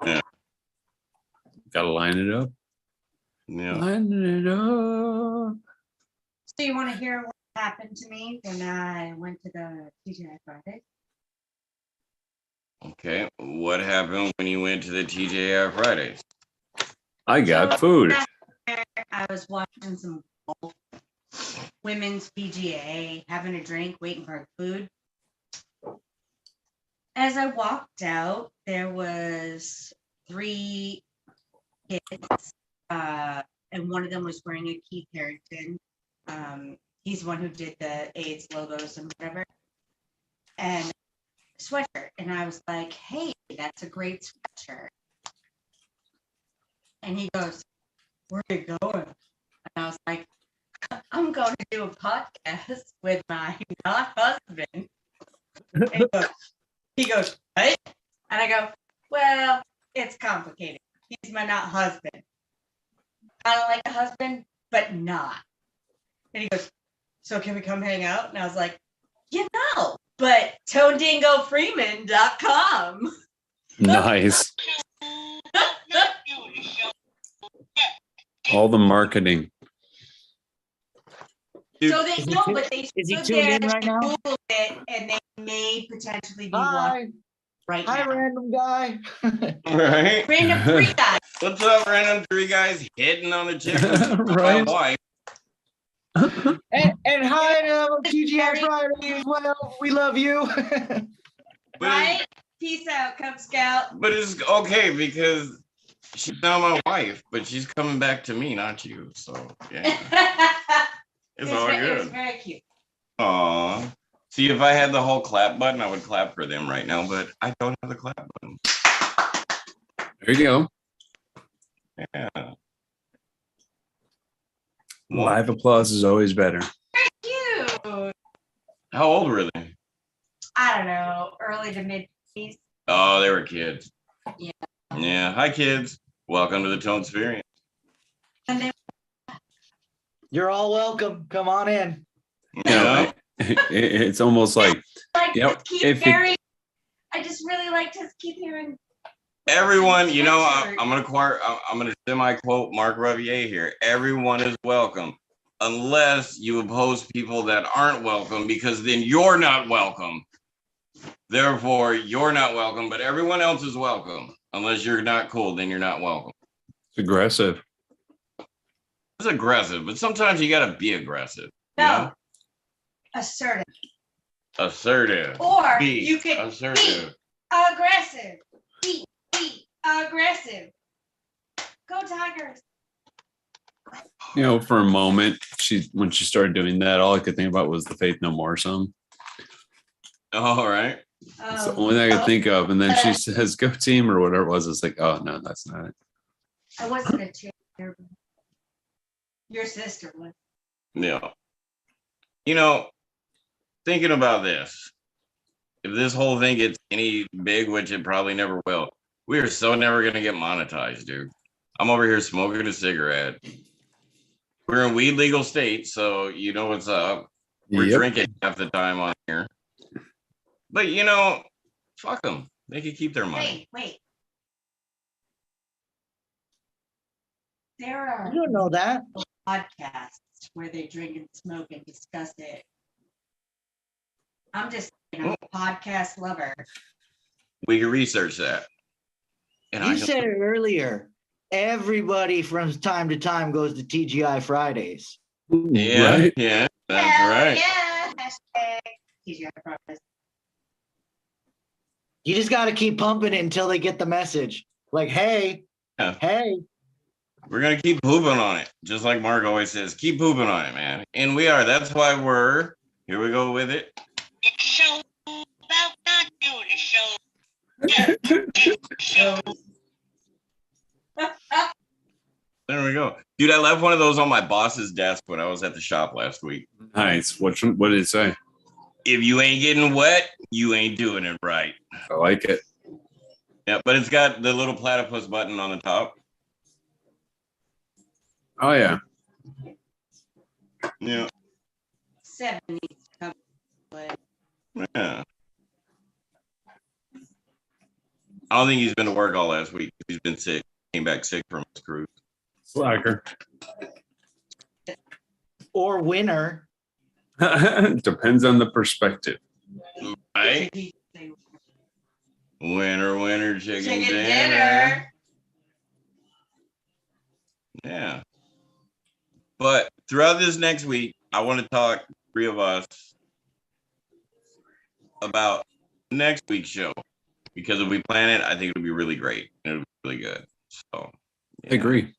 Yeah.
Gotta line it up.
Yeah.
Line it up.
So you want to hear what happened to me when I went to the TGI Fridays?
Okay. What happened when you went to the TGI Fridays?
I got food.
I was watching some women's PGA, having a drink, waiting for food. As I walked out, there was 3 kids, and one of them was wearing a Keith Harrington. He's the one who did the AIDS logos and whatever, and sweatshirt. And I was like, "Hey, that's a great sweatshirt." And he goes, "Where are you going?" And I was like, "I'm going to do a podcast with my not husband." And he goes, "What?" And I go, "Well, it's complicated. He's my not husband. I don't like a husband, but not." And he goes, "So can we come hang out?" And I was like, but Tonedingo.freeman.com.
Nice. All the marketing.
So they know, but they
is he tuned in right now?
Googled it, and they may potentially be one right now.
Hi, random guy.
Right?
Random 3 guys.
What's up, random 3 guys hitting on a chick with
right.
my wife?
and hi to TGI Friday as well. We love you.
Right? Peace out, Cub Scout.
But it's okay because she's not my wife, but she's coming back to me, not you. So yeah. It's all good.
It was very cute.
Aw. See, if I had the whole clap button, I would clap for them right now, but I don't have the clap button.
There you go.
Yeah.
Live applause is always better.
Very cute.
How old were they?
I don't know, early to mid-50s.
Oh, they were kids.
Yeah.
Yeah. Hi, kids. Welcome to the ToneSperience.
And they
You're all welcome. Come on in.
Yeah.
It's almost like,
I just really like to keep hearing.
Everyone, I'm gonna semi-quote Mark Revier here. Everyone is welcome, unless you oppose people that aren't welcome, because then you're not welcome. Therefore, you're not welcome, but everyone else is welcome. Unless you're not cool, then you're not welcome.
It's aggressive.
It's aggressive, but sometimes you gotta be aggressive.
No. Assertive.
Assertive.
Or
be
you could
assertive.
be aggressive. aggressive. Go Tigers.
You know, for a moment, when she started doing that, all I could think about was the Faith No More song.
All right.
It's the only thing I could think of. And then she says, "Go team," or whatever it was. It's like, oh no, that's not it.
I wasn't a cheerleader. Your sister was.
Yeah. You know, thinking about this, if this whole thing gets any big, which it probably never will, we are so never going to get monetized, dude. I'm over here smoking a cigarette. We're in weed legal state, so you know what's up. We're drinking half the time on here. But, you know, fuck them. They can keep their money.
Wait. There are
You don't know that.
podcasts where they drink and smoke and discuss it. I'm just saying, I'm a podcast lover.
We can research that. And
You said it earlier. Everybody from time to time goes to TGI Fridays.
Yeah,
Right?
yeah, that's
Hell
right.
Yeah. Hashtag TGI Fridays.
You just got to keep pumping it until they get the message. Like, hey,
Yeah.
hey.
We're going to keep pooping on it. Just like Mark always says, keep pooping on it, man. And we are. That's why here we go with it.
It's a show about not doing a show. Just to do a show.
There we go. Dude, I left one of those on my boss's desk when I was at the shop last week.
Nice. What did it say?
If you ain't getting wet, you ain't doing it right.
I like it.
Yeah, but it's got the little platypus button on the top.
Oh yeah.
Yeah.
7 needs to come. But
Yeah. I don't think he's been to work all last week. He's been sick. Came back sick from his cruise.
Slacker.
Or winner.
Depends on the perspective.
Right? Winner, chicken dinner. Yeah. But throughout this next week, I want to talk, three of us, about next week's show. Because if we plan it, I think it'll be really great. It'll be really good. So, yeah.
I agree.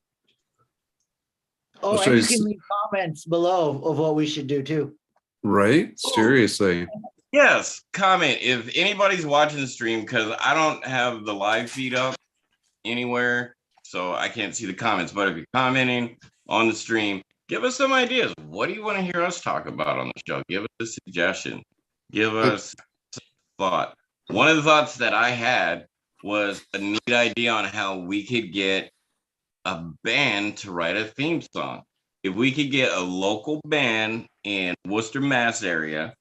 Oh, and you can leave comments below of what we should do too.
Right? Seriously.
Yes, comment if anybody's watching the stream, because I don't have the live feed up anywhere, so I can't see the comments. But if you're commenting on the stream, give us some ideas. What do you want to hear us talk about on the show? Give us a suggestion. Give us some thought. One of the thoughts that I had was a neat idea on how we could get a band to write a theme song. If we could get a local band in Worcester, Mass area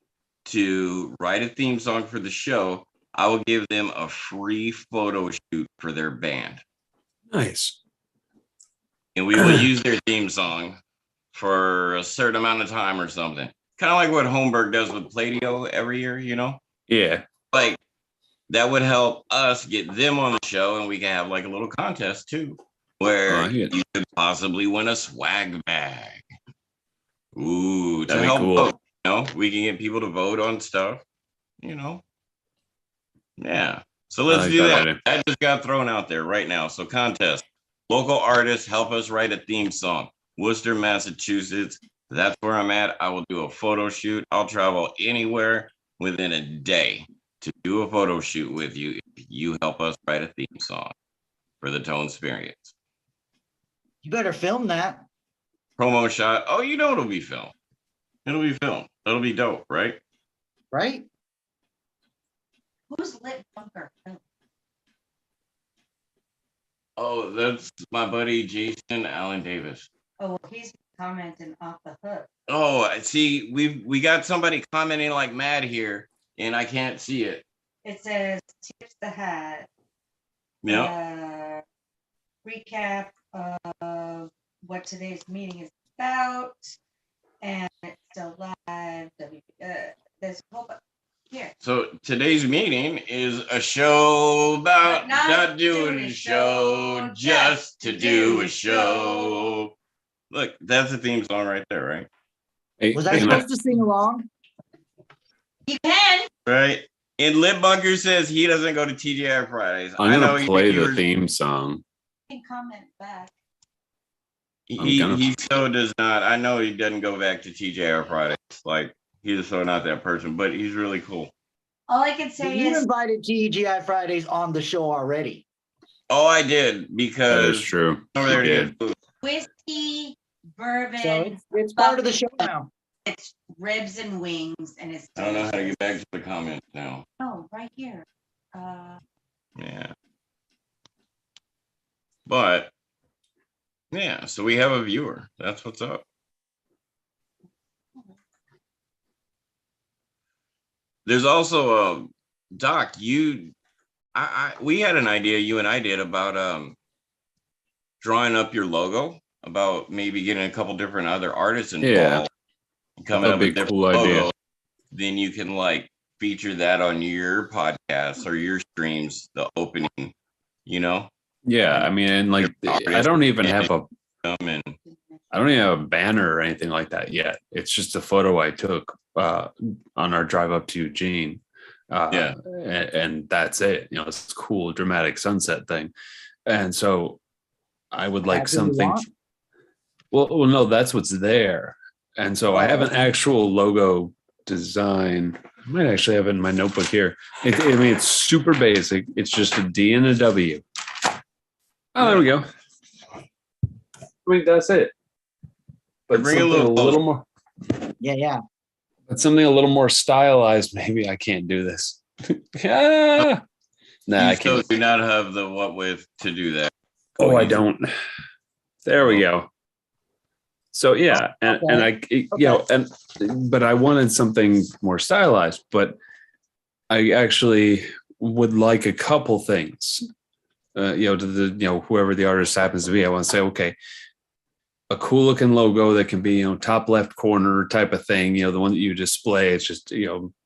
to write a theme song for the show, I will give them a free photo shoot for their band.
Nice.
And we will use their theme song for a certain amount of time or something. Kind of like what Holmberg does with Play-Doh every year, you know?
Yeah.
Like, that would help us get them on the show, and we can have like a little contest too, where you could possibly win a swag bag. Ooh,
that'd
to
be
help
cool.
vote, you know, we can get people to vote on stuff, you know. Yeah. So let's do that. That just got thrown out there right now. So contest. Local artists help us write a theme song. Worcester, Massachusetts. That's where I'm at. I will do a photo shoot. I'll travel anywhere within a day to do a photo shoot with you if you help us write a theme song for the ToneSperience.
You better film that.
Promo shot. Oh, you know it'll be filmed. It'll be filmed. It'll be dope, right?
Right?
who's lit bunker?
Oh, that's my buddy Jason Allen Davis.
Oh, well, he's commenting off the hook.
Oh, I see. We got somebody commenting like mad here, and I can't see it.
It says tips the hat.
Yeah.
Recap of what today's meeting is about, and it's still live. There's a whole bunch here.
So today's meeting is a show about not doing a show, just to do a show. Look, that's the theme song right there, right?
Was I supposed to sing along?
You can.
Right. And Lip Bunker says he doesn't go to TGI Fridays.
I'm
know
gonna play the
were-
theme song.
Can comment back.
He so does not. I know he doesn't go back to TGI Fridays. Like he's so not that person, but he's really cool.
All I can say
You
is
invited TGI Fridays on the show already.
Oh, I did
That
because
is true.
over there
You
to
did.
get food.
whiskey, bourbon.
So it's part of the show now.
It's ribs and wings, and it's.
I don't know how to get back to the comments now.
Oh, right here.
Yeah. But yeah, so we have a viewer. That's what's up. There's also Doc, we had an idea, you and I did, about drawing up your logo, about maybe getting a couple different other artists involved.
Yeah.
Coming
That'd
up
be
with
a
different
cool idea.
logos. Then you can like feature that on your podcast or your streams, the opening, you know?
Yeah, I mean, and like I don't even have a
And
I don't even have a banner or anything like that yet. It's just a photo I took on our drive up to Eugene.
Yeah.
And that's it. You know, it's a cool, dramatic sunset thing. And so I would like
That's what you
something.
want?
Well, no, that's what's there. And so I have an actual logo design. I might actually have it in my notebook here. I mean, it's super basic. It's just a D and a W. Oh, there we go. I mean, that's it. But
Bring a
something
little
more.
Yeah.
But something a little more stylized. Maybe I can't do this. Ah! Nah, I
you still
can't.
do not have the what with to do that.
Oh, I don't. There we go. So yeah, and I, you know, but I wanted something more stylized. But I actually would like a couple things. You know, to the whoever the artist happens to be, I want to say, okay, a cool looking logo that can be top left corner type of thing. You know, the one that you display. It's just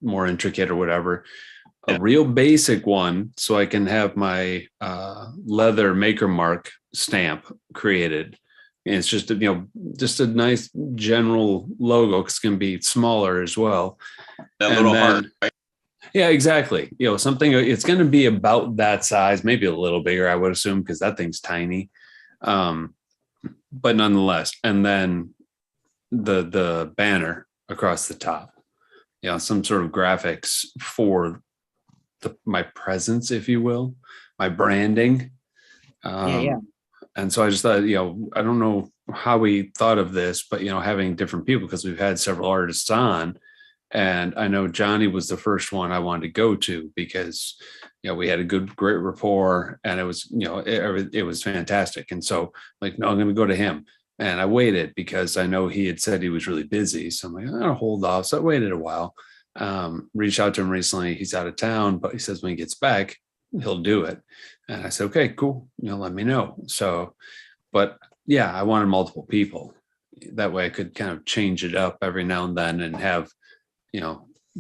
more intricate or whatever. A real basic one, so I can have my leather maker mark stamp created. And it's just just a nice general logo because it's going to be smaller as well.
That little heart, right?
Yeah, exactly. Something, it's going to be about that size, maybe a little bigger, I would assume, because that thing's tiny. But nonetheless, and then the banner across the top, some sort of graphics for my presence, if you will, my branding.
Yeah.
And so I just thought, I don't know how we thought of this, but, having different people, because we've had several artists on, and I know Johnny was the first one I wanted to go to because, we had a great rapport, and it was, it was fantastic. And so like, no, I'm going to go to him. And I waited because I know he had said he was really busy. So I'm like, I'm going to hold off. So I waited a while, reached out to him recently. He's out of town, but he says when he gets back, he'll do it. And I said, okay, cool. Let me know. So, but yeah, I wanted multiple people. That way I could kind of change it up every now and then and have,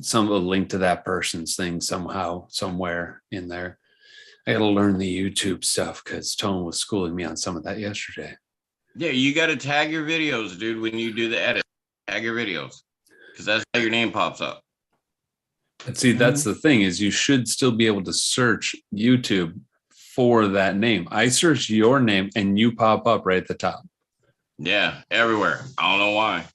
some link to that person's thing somehow, somewhere in there. I got to learn the YouTube stuff because Tone was schooling me on some of that yesterday.
Yeah, you got to tag your videos, dude, when you do the edit. Tag your videos because that's how your name pops up.
But see, that's the thing, is you should still be able to search YouTube for that name. I search your name and you pop up right at the top.
Yeah, everywhere. I don't know why.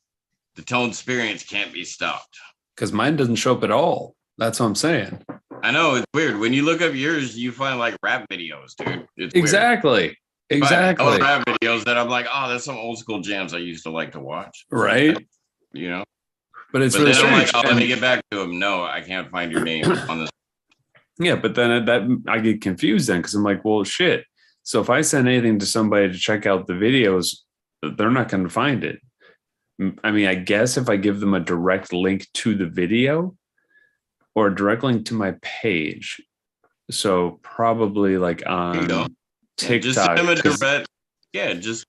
The ToneSperience can't be stopped.
Because mine doesn't show up at all. That's what I'm saying.
I know, it's weird. When you look up yours, you find like rap videos, dude. It's
Exactly.
weird.
Exactly.
Other rap videos that I'm like, oh, that's some old school jams I used to like to watch.
Right. But it's really
then I'm like,
strange.
let me get back to him. No, I can't find your name on this.
Yeah, but then that I get confused then because I'm like, well, shit. So if I send anything to somebody to check out the videos, they're not going to find it. I mean, I guess if I give them a direct link to the video or a direct link to my page. So probably like on TikTok.
Just send them a direct. Yeah, just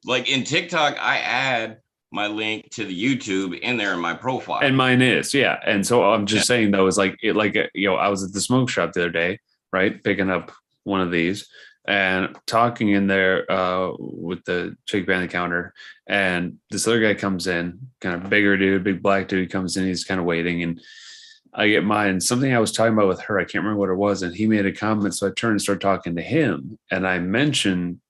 like in TikTok, I add my link to the YouTube in there in my profile.
And mine is, yeah. And so I'm just saying though, is like, I was at the smoke shop the other day, right? Picking up one of these and talking in there with the chick behind the counter. And this other guy comes in, kind of bigger dude, big black dude comes in. He's kind of waiting. And I get mine. Something I was talking about with her, I can't remember what it was, and he made a comment. So I turned and started talking to him, and I mentioned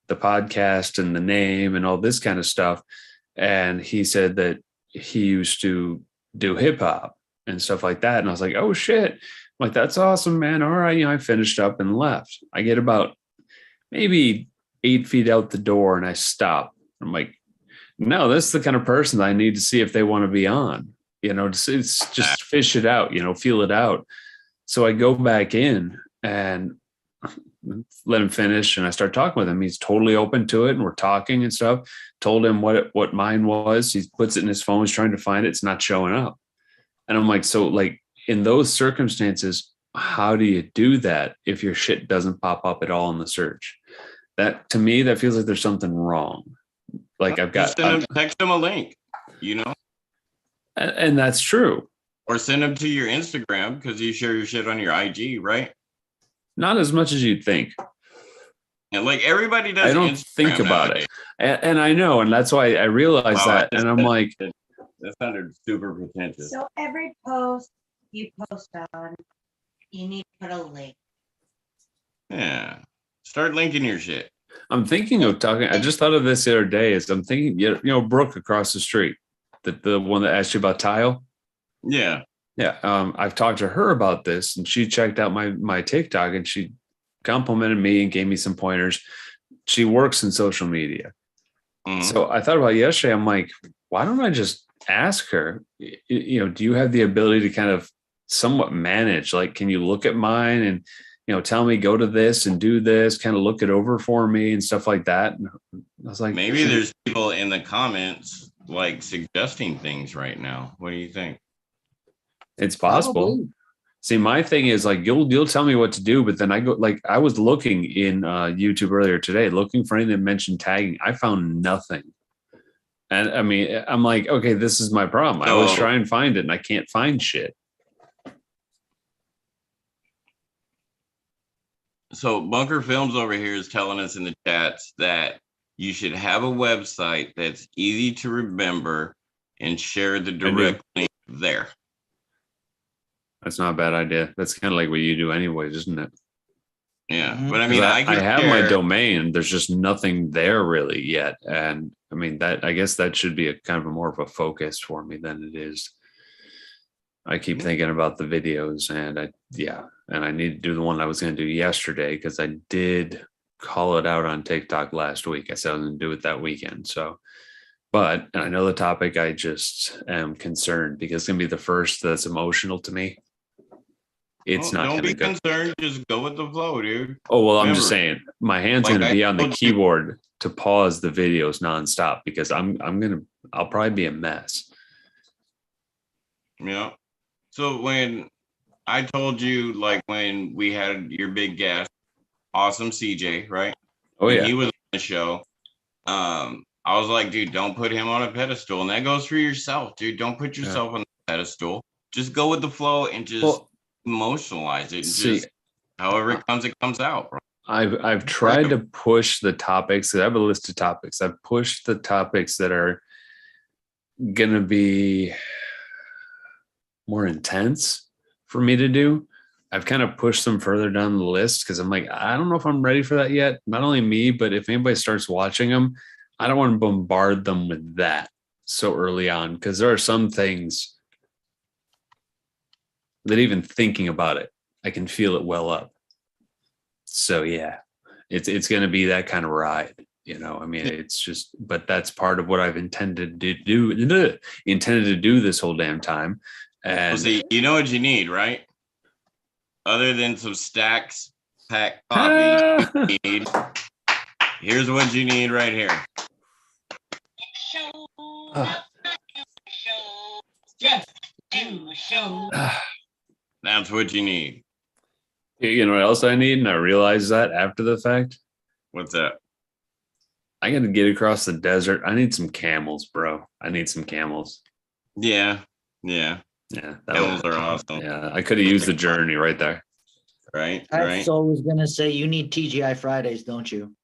the podcast and the name and all this kind of stuff. And he said that he used to do hip hop and stuff like that. And I was like, oh shit. I'm like, that's awesome, man. All right. I finished up and left. I get about maybe 8 feet out the door and I stop. I'm like, no, that's the kind of person I need to see if they want to be on, it's just fish it out, feel it out. So I go back in and let him finish, and I start talking with him. He's totally open to it, and we're talking and stuff. Told him what mine was. He puts it in his phone. He's trying to find it. It's not showing up. And I'm like, so like in those circumstances, how do you do that if your shit doesn't pop up at all in the search? That to me, that feels like there's something wrong. Like text
him a link,
and that's true.
Or send them to your Instagram because you share your shit on your IG, right?
Not as much as you'd think.
And like everybody does.
I don't think about it. And I know. And that's why I realized that. And I'm like,
that sounded super pretentious.
So every post you post on, you need to put a link.
Yeah. Start linking your shit.
I'm thinking of talking. I just thought of this the other day. I'm thinking, Brooke across the street, the one that asked you about tile.
Yeah.
Yeah. I've talked to her about this, and she checked out my TikTok, and she complimented me and gave me some pointers. She works in social media. Mm-hmm. So I thought about it yesterday. I'm like, why don't I just ask her, do you have the ability to kind of somewhat manage? Like, can you look at mine and, tell me go to this and do this, kind of look it over for me and stuff like that. And I was like,
maybe there's people in the comments like suggesting things right now. What do you think?
It's possible. Probably. See, my thing is like, you'll tell me what to do, but then I go, like, I was looking in YouTube earlier today, looking for anything that mentioned tagging. I found nothing. And I mean, I'm like, okay, this is my problem. I always try and find it and I can't find shit.
So Bunker Films over here is telling us in the chats that you should have a website that's easy to remember and share the direct link there.
That's not a bad idea. That's kind of like what you do anyways, isn't it?
Yeah. But I mean, I
have my domain. There's just nothing there really yet. And I mean, I guess that should be a kind of more of a focus for me than it is. I keep thinking about the videos and I need to do the one I was going to do yesterday because I did call it out on TikTok last week. I said I was going to do it that weekend. So, but I know the topic, I just am concerned because it's going to be the first that's emotional to me. It's not
don't be concerned. Just go with the flow, dude.
Oh, well, I'm just saying my hand's going to be on the keyboard to pause the videos nonstop because I'll probably be a mess.
Yeah. So when I told you, like when we had your big guest, awesome CJ, right?
Oh yeah.
When he was on the show. I was like, dude, don't put him on a pedestal. And that goes for yourself, dude. Don't put yourself on the pedestal. Just go with the flow and just emotionalize it. And just however it comes out, bro.
I've tried to push the topics. I have a list of topics. I've pushed the topics that are going to be more intense for me to do. I've kind of pushed them further down the list because I'm like, I don't know if I'm ready for that yet. Not only me, but if anybody starts watching them, I don't want to bombard them with that so early on because there are some things that even thinking about it, I can feel it well up. So yeah, it's going to be that kind of ride. I mean, it's just, but that's part of what I've intended to do this whole damn time. And
see, you know what you need, right? Other than some Stacks pack coffee, here's what you need right here. That's what you need.
You know what else I need? And I realized that after the fact.
What's that?
I got to get across the desert. I need some camels, bro. I need some camels.
Yeah. Camels are awesome.
Yeah, I could have used the journey right there.
Right.
So I was gonna say you need TGI Fridays, don't you?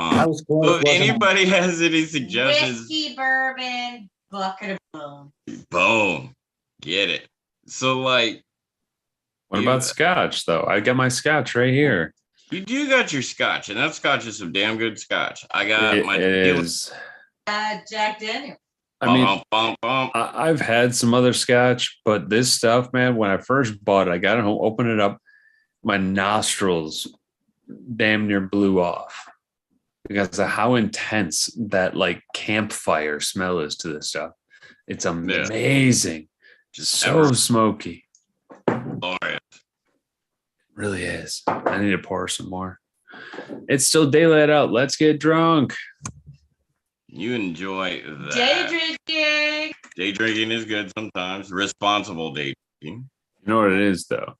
I was close.
Well, if anybody has any suggestions,
whiskey, bourbon, bucket of boom.
Boom. Get it. So like,
What
you-
about Scotch though? I got my Scotch right here.
you do got your Scotch, and that Scotch is some damn good Scotch. I got
It
my
is.
Jack Daniels.
I mean,
bum, bum.
I've had some other Scotch, but this stuff, man, when I first bought it, I got it home, opened it up, my nostrils damn near blew off because of how intense that like campfire smell is to this stuff. It's amazing.
Just
So
ever
smoky.
glorious.
Really is. I need to pour some more. It's still daylight out. Let's get drunk.
You enjoy that.
Day drinking.
Day drinking is good sometimes. Responsible day drinking.
You know what it is, though?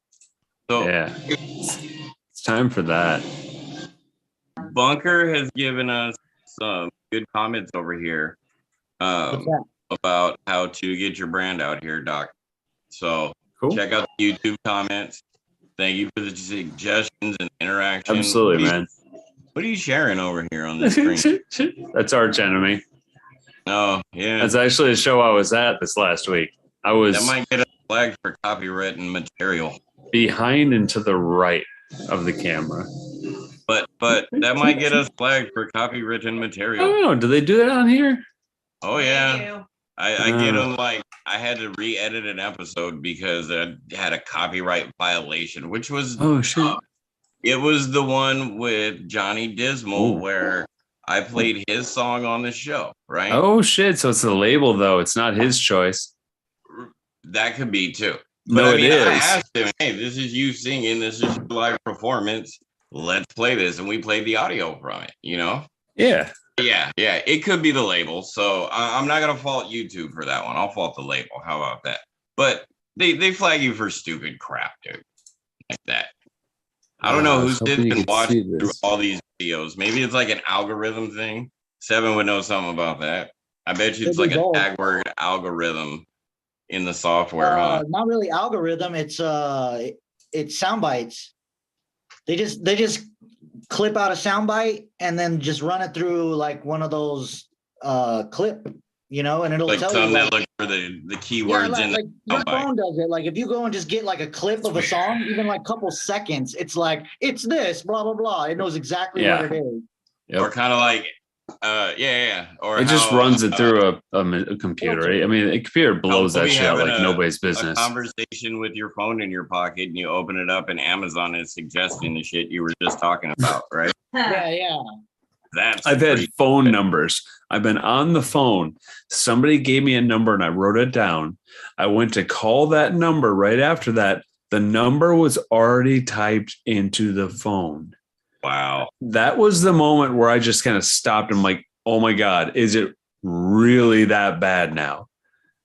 So
Yeah. It's time for that.
Bunker has given us some good comments over here about how to get your brand out here, Doc. So
Cool.
check out the YouTube comments. Thank you for the suggestions and interaction.
Absolutely, man.
What are you sharing over here on the screen?
That's Arch Enemy.
Oh, yeah.
That's actually a show I was at this last week. I was
That might get us flagged for copywritten material.
behind and to the right of the camera.
But that might get us flagged for copywritten material.
Oh, do they do that on here?
Oh, yeah. I
Oh.
get them like I had to re-edit an episode because I had a copyright violation, which was
Oh, shit.
it was the one with Johnny Dismal
Ooh.
where I played his song on the show, right?
Oh, shit. So it's the label, though. It's not his choice.
That could be too.
No,
I mean,
it
I
is.
asked him, hey, this is you singing, this is your live performance. Let's play this. And we played the audio from it, you know?
Yeah.
Yeah. It could be the label. So I'm not going to fault YouTube for that one. I'll fault the label. How about that? But they flag you for stupid crap, dude. Like that. I don't know who's been watching through all these videos. Maybe it's like an algorithm thing. Seven would know something about that. I bet you it's like a tag word algorithm in the software, huh?
Not really algorithm. It's sound bites. They just clip out a sound bite and then just run it through like one of those clip, and it'll
like
tell
some
you
that look for the keywords in
like
the
your
sound bite.
phone does it. Like if you go and just get like a clip of a song, even like a couple seconds, it's like it's this blah blah blah. It knows exactly what it is.
Yep.
Or kind of like or
it just runs it through a computer. I mean, a computer blows that shit out like nobody's
a
business.
conversation with your phone in your pocket and you open it up and Amazon is suggesting the shit you were just talking about, right?
Yeah.
I've had phone numbers. I've been on the phone. Somebody gave me a number and I wrote it down. I went to call that number right after that. The number was already typed into the phone.
Wow.
That was the moment where I just kind of stopped. I'm like, oh my God, is it really that bad now?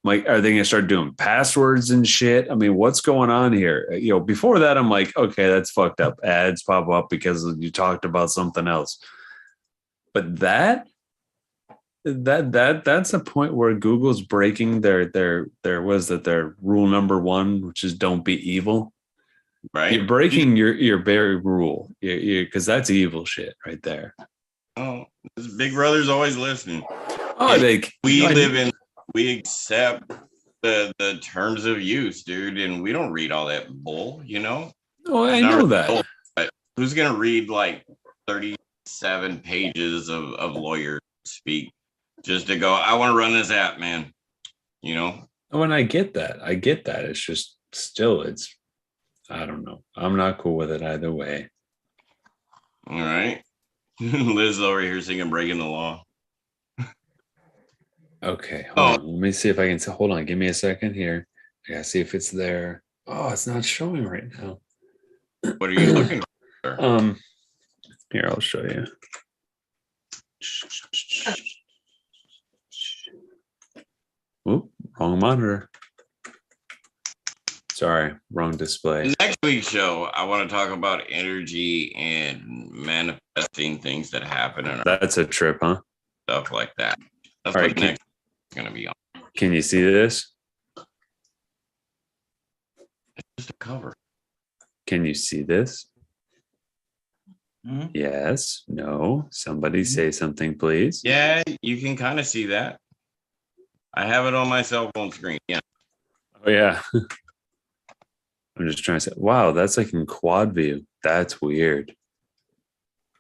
Like, are they going to start doing passwords and shit? I mean, what's going on here? Before that, I'm like, okay, that's fucked up. Ads pop up because you talked about something else. But that's a point where Google's breaking their rule number one, which is don't be evil.
Right.
You're breaking your very rule because that's evil shit right there.
Oh, Big Brother's always listening.
Oh,
we accept the terms of use, dude, and we don't read all that bull,
Oh, I know that.
But who's gonna read like 37 pages of lawyer speak just to go, I want to run this app, man.
Oh, and I get that. It's just still, I don't know. I'm not cool with it either way.
All right. Liz over here singing Breaking the Law.
Okay. Hold on. Let me see if I can. Hold on. Give me a second here. I gotta see if it's there. Oh, it's not showing right now.
What are you looking for?
Here, I'll show you. Oop, wrong monitor. Sorry, wrong display.
Next week's show, I want to talk about energy and manifesting things that happen in our
That's a trip, huh?
stuff like that. That's
All
what
right,
next is going to be on.
Can you see this?
It's just a cover.
Can you see this?
Mm-hmm.
Yes. No. Somebody say something, please.
Yeah, you can kind of see that. I have it on my cell phone screen. Yeah.
Oh, yeah. I'm just trying to say, wow, that's like in quad view. That's weird.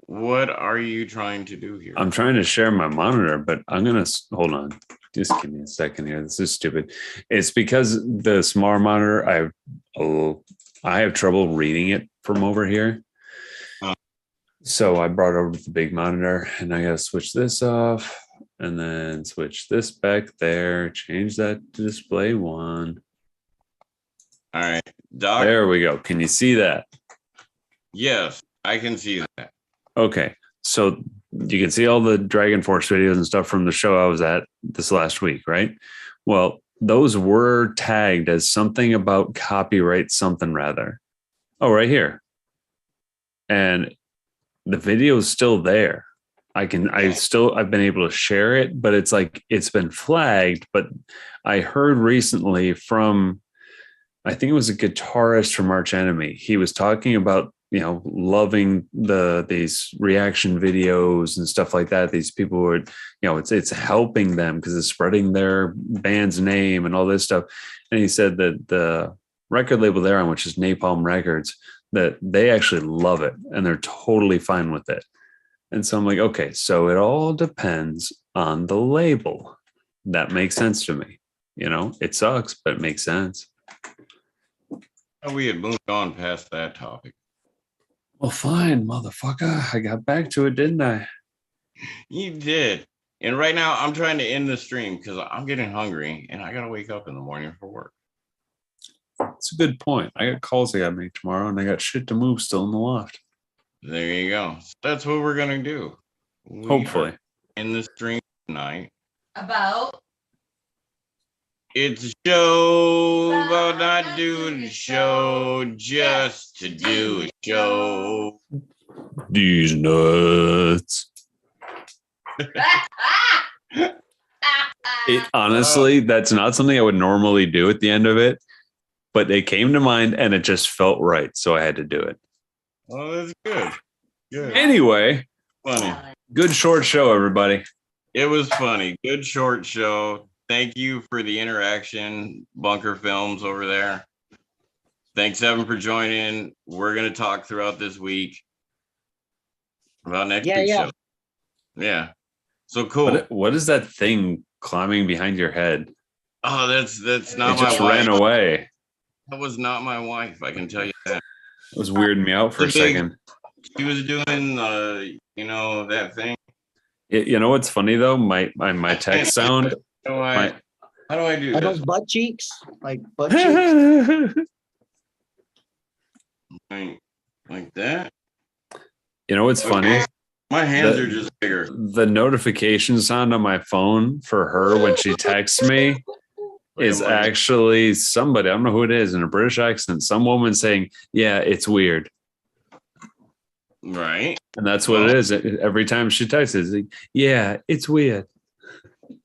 What are you trying to do here?
I'm trying to share my monitor, but I'm going to hold on. Just give me a second here. This is stupid. It's because the smaller monitor, I have trouble reading it from over here. So I brought over the big monitor and I got to switch this off and then switch this back there, change that to display 1.
All right, Doc.
There we go. Can you see that?
Yes, I can see that.
Okay. So you can see all the Dragon Force videos and stuff from the show I was at this last week, right? Well, those were tagged as something about copyright something rather. Oh, right here. And the video is still there. I've been able to share it, but it's like it's been flagged. But I heard recently from, I think it was a guitarist from Arch Enemy. He was talking about, loving these reaction videos and stuff like that. These people were, it's helping them because it's spreading their band's name and all this stuff. And he said that the record label they're on, which is Napalm Records, that they actually love it and they're totally fine with it. And so I'm like, okay, so it all depends on the label. That makes sense to me. It sucks, but it makes sense.
We had moved on past that topic.
Well, fine, motherfucker. I got back to it, didn't I?
You did. And right now I'm trying to end the stream because I'm getting hungry and I got to wake up in the morning for work.
That's a good point. I got calls I got to make tomorrow and I got shit to move still in the loft.
There you go. That's what we're going to do.
Hopefully.
In the stream tonight.
About?
It's a show about not doing a show just to do a show.
These nuts. Honestly, that's not something I would normally do at the end of it, but it came to mind and it just felt right. So I had to do it.
Oh, that's good. Good.
Anyway,
Funny.
Good short show, everybody.
It was funny. Good short show. Thank you for the interaction, Bunker Films over there. Thanks, Evan, for joining. We're going to talk throughout this week about next week's show. Yeah. So cool.
What is that thing climbing behind your head?
Oh, that's not
it
my
just
wife.
ran away.
That was not my wife. I can tell you that.
It was weirding me out for a second.
She was doing, that thing.
You know what's funny though? My text sound.
How do I do
Are
this?
those butt cheeks? Like butt cheeks?
Like that?
You know what's funny?
My hands are just bigger.
The notification sound on my phone for her when she texts me is actually somebody, I don't know who it is, in a British accent, some woman saying, yeah, it's weird.
Right.
And that's what it is. Every time she texts, it's like, yeah, it's weird.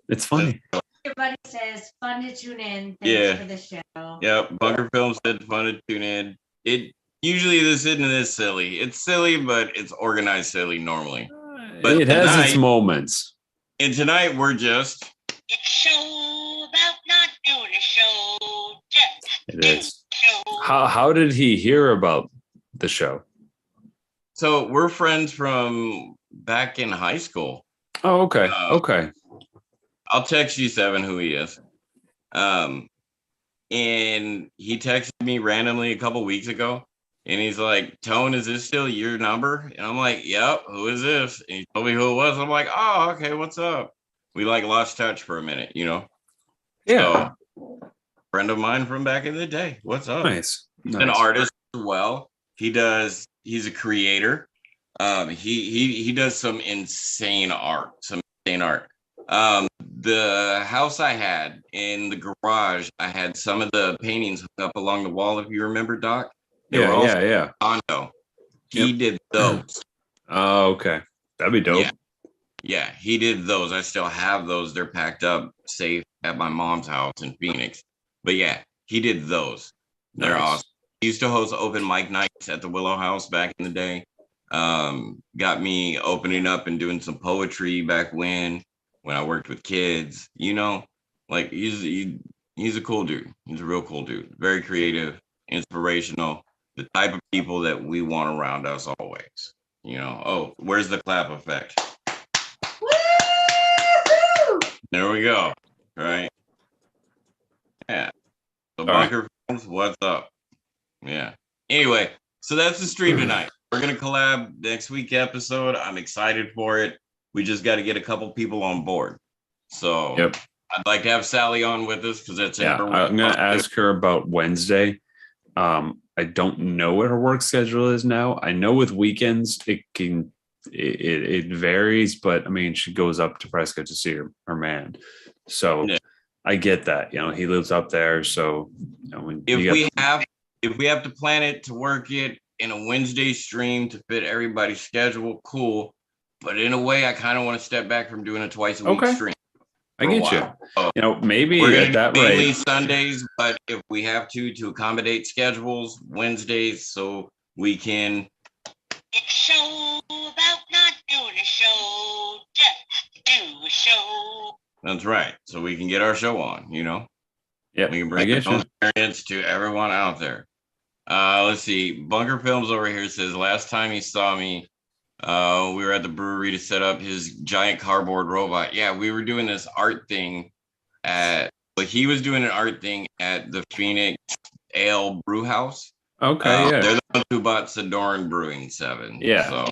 It's funny.
Everybody says fun to tune in. Thanks for the show.
Yeah, Bunker Film said fun to tune in. It usually this isn't this silly. It's silly, but it's organized silly normally. But
it has its moments.
And tonight we're just
It's a show about not doing a show. Just
it is. How did he hear about the show?
So we're friends from back in high school.
Oh, okay. Okay.
I'll text you, Seven, who he is. And he texted me randomly a couple weeks ago. And he's like, Tone, is this still your number? And I'm like, yep, who is this? And he told me who it was. I'm like, oh, okay, what's up? We lost touch for a minute,
Yeah.
So, friend of mine from back in the day. What's up?
Nice.
An artist as well. He's a creator. He does some insane art. The house I had in the garage, I had some of the paintings hung up along the wall, if you remember, Doc.
Yeah.
Condo. He did those.
Oh, okay. That'd be dope.
Yeah, he did those. I still have those. They're packed up safe at my mom's house in Phoenix. But yeah, he did those. They're awesome. He used to host open mic nights at the Willow House back in the day. Got me opening up and doing some poetry back when I worked with kids. He's a cool dude. He's a real cool dude. Very creative. inspirational, the type of people that we want around us always. You know, oh, where's the clap effect?
Woo!
There we go. Right. Yeah. So
All
Bunker Films, what's up? Yeah. Anyway, so that's the stream tonight. We're gonna collab next week episode. I'm excited for it. We just got to get a couple people on board. So
Yep.
I'd like to have Sally on with us because that's
Yeah, I'm gonna ask her about Wednesday. I don't know what her work schedule is now. I know with weekends it varies, but I mean she goes up to Prescott to see her man. So
Yeah.
I get that. You know, he lives up there. So you know,
if we have to plan it to work it in a Wednesday stream to fit everybody's schedule, cool. But in a way, I kind of want to step back from doing a twice a week stream.
I get you.
So
you know, maybe
we're
at that
mainly
rate.
Sundays, but if we have to accommodate schedules, Wednesdays, so we can.
It's a show about not doing a show, just do a show.
That's right. So we can get our show on, you know?
Yeah,
we can bring the ToneSperience to everyone out there. Let's see. Bunker Films over here says last time he saw me, we were at the brewery to set up his giant cardboard robot. Yeah, we were doing this art thing he was doing an art thing at the Phoenix Ale Brew House.
Okay, yeah.
They're the ones who bought Sedorn Brewing 7.
Yeah.
So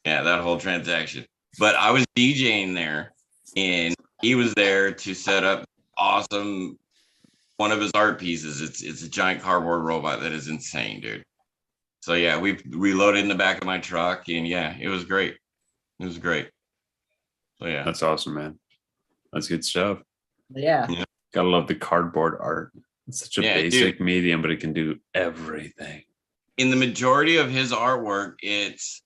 yeah, that whole transaction. But I was DJing there and he was there to set up awesome one of his art pieces. It's a giant cardboard robot that is insane, dude. So yeah, we reloaded in the back of my truck and yeah, it was great. It was great. So yeah.
That's awesome, man. That's good stuff.
Yeah.
Gotta love the cardboard art. It's such a basic
dude.
medium, but it can do everything.
In the majority of his artwork, it's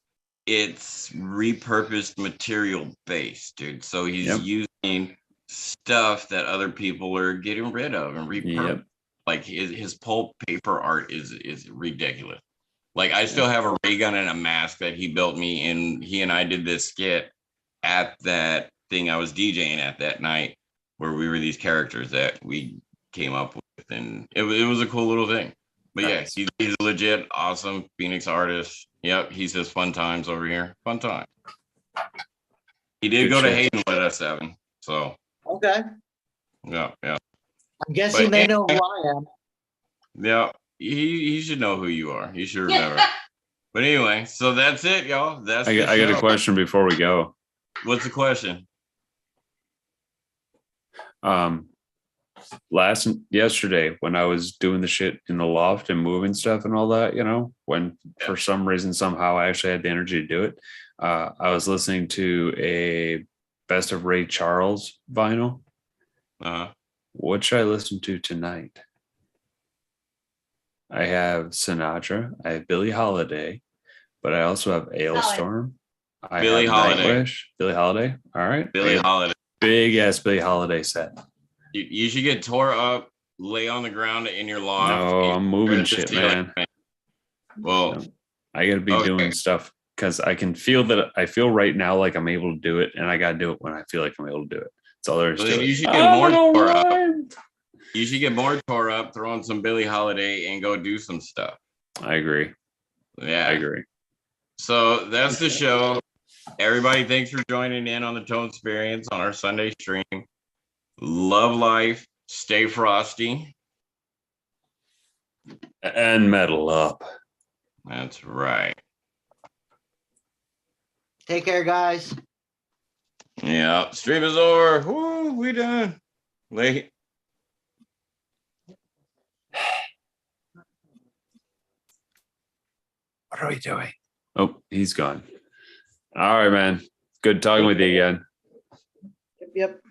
repurposed material based, dude. So he's using stuff that other people are getting rid of and repurposed. Like his pulp paper art is ridiculous. Like I still have a ray gun and a mask that he built me, and he and I did this skit at that thing I was DJing at that night, where we were these characters that we came up with, and it was a cool little thing. But yeah, he's a legit awesome Phoenix artist. Yep, he says fun times over here. Fun time. He did go to Hayden with us, Evan. So
Okay.
yeah.
I'm guessing they know who I am.
Yeah, he should know who you are. He should remember. But anyway, so that's it, y'all. I
got a question before we go.
What's the question?
Yesterday when I was doing the shit in the loft and moving stuff and all that, you know, when for some reason somehow I actually had the energy to do it, I was listening to a Best of Ray Charles vinyl. What should I listen to tonight? I have Sinatra, I have Billie Holiday, but I also have Ailstorm.
Billie Holiday.
Billie Holiday. All right.
Billie Holiday.
Big ass Billie Holiday set.
You should get tore up, lay on the ground in your loft.
No, I'm moving shit, man.
Well,
I got to be doing stuff because I feel right now like I'm able to do it, and I got to do it when I feel like I'm able to do it. That's all there is to it.
You should get more tore up. You should get more tore up, throw on some Billie Holiday, and go do some stuff.
I agree.
Yeah,
I agree.
So that's the show. Everybody, thanks for joining in on the ToneSperience on our Sunday stream. Love life. Stay frosty.
And metal up.
That's right.
Take care, guys.
Yeah. Stream is over. Woo, we done. Late.
What are we doing? Oh, he's gone. All right, man. Good talking with you again.
Yep.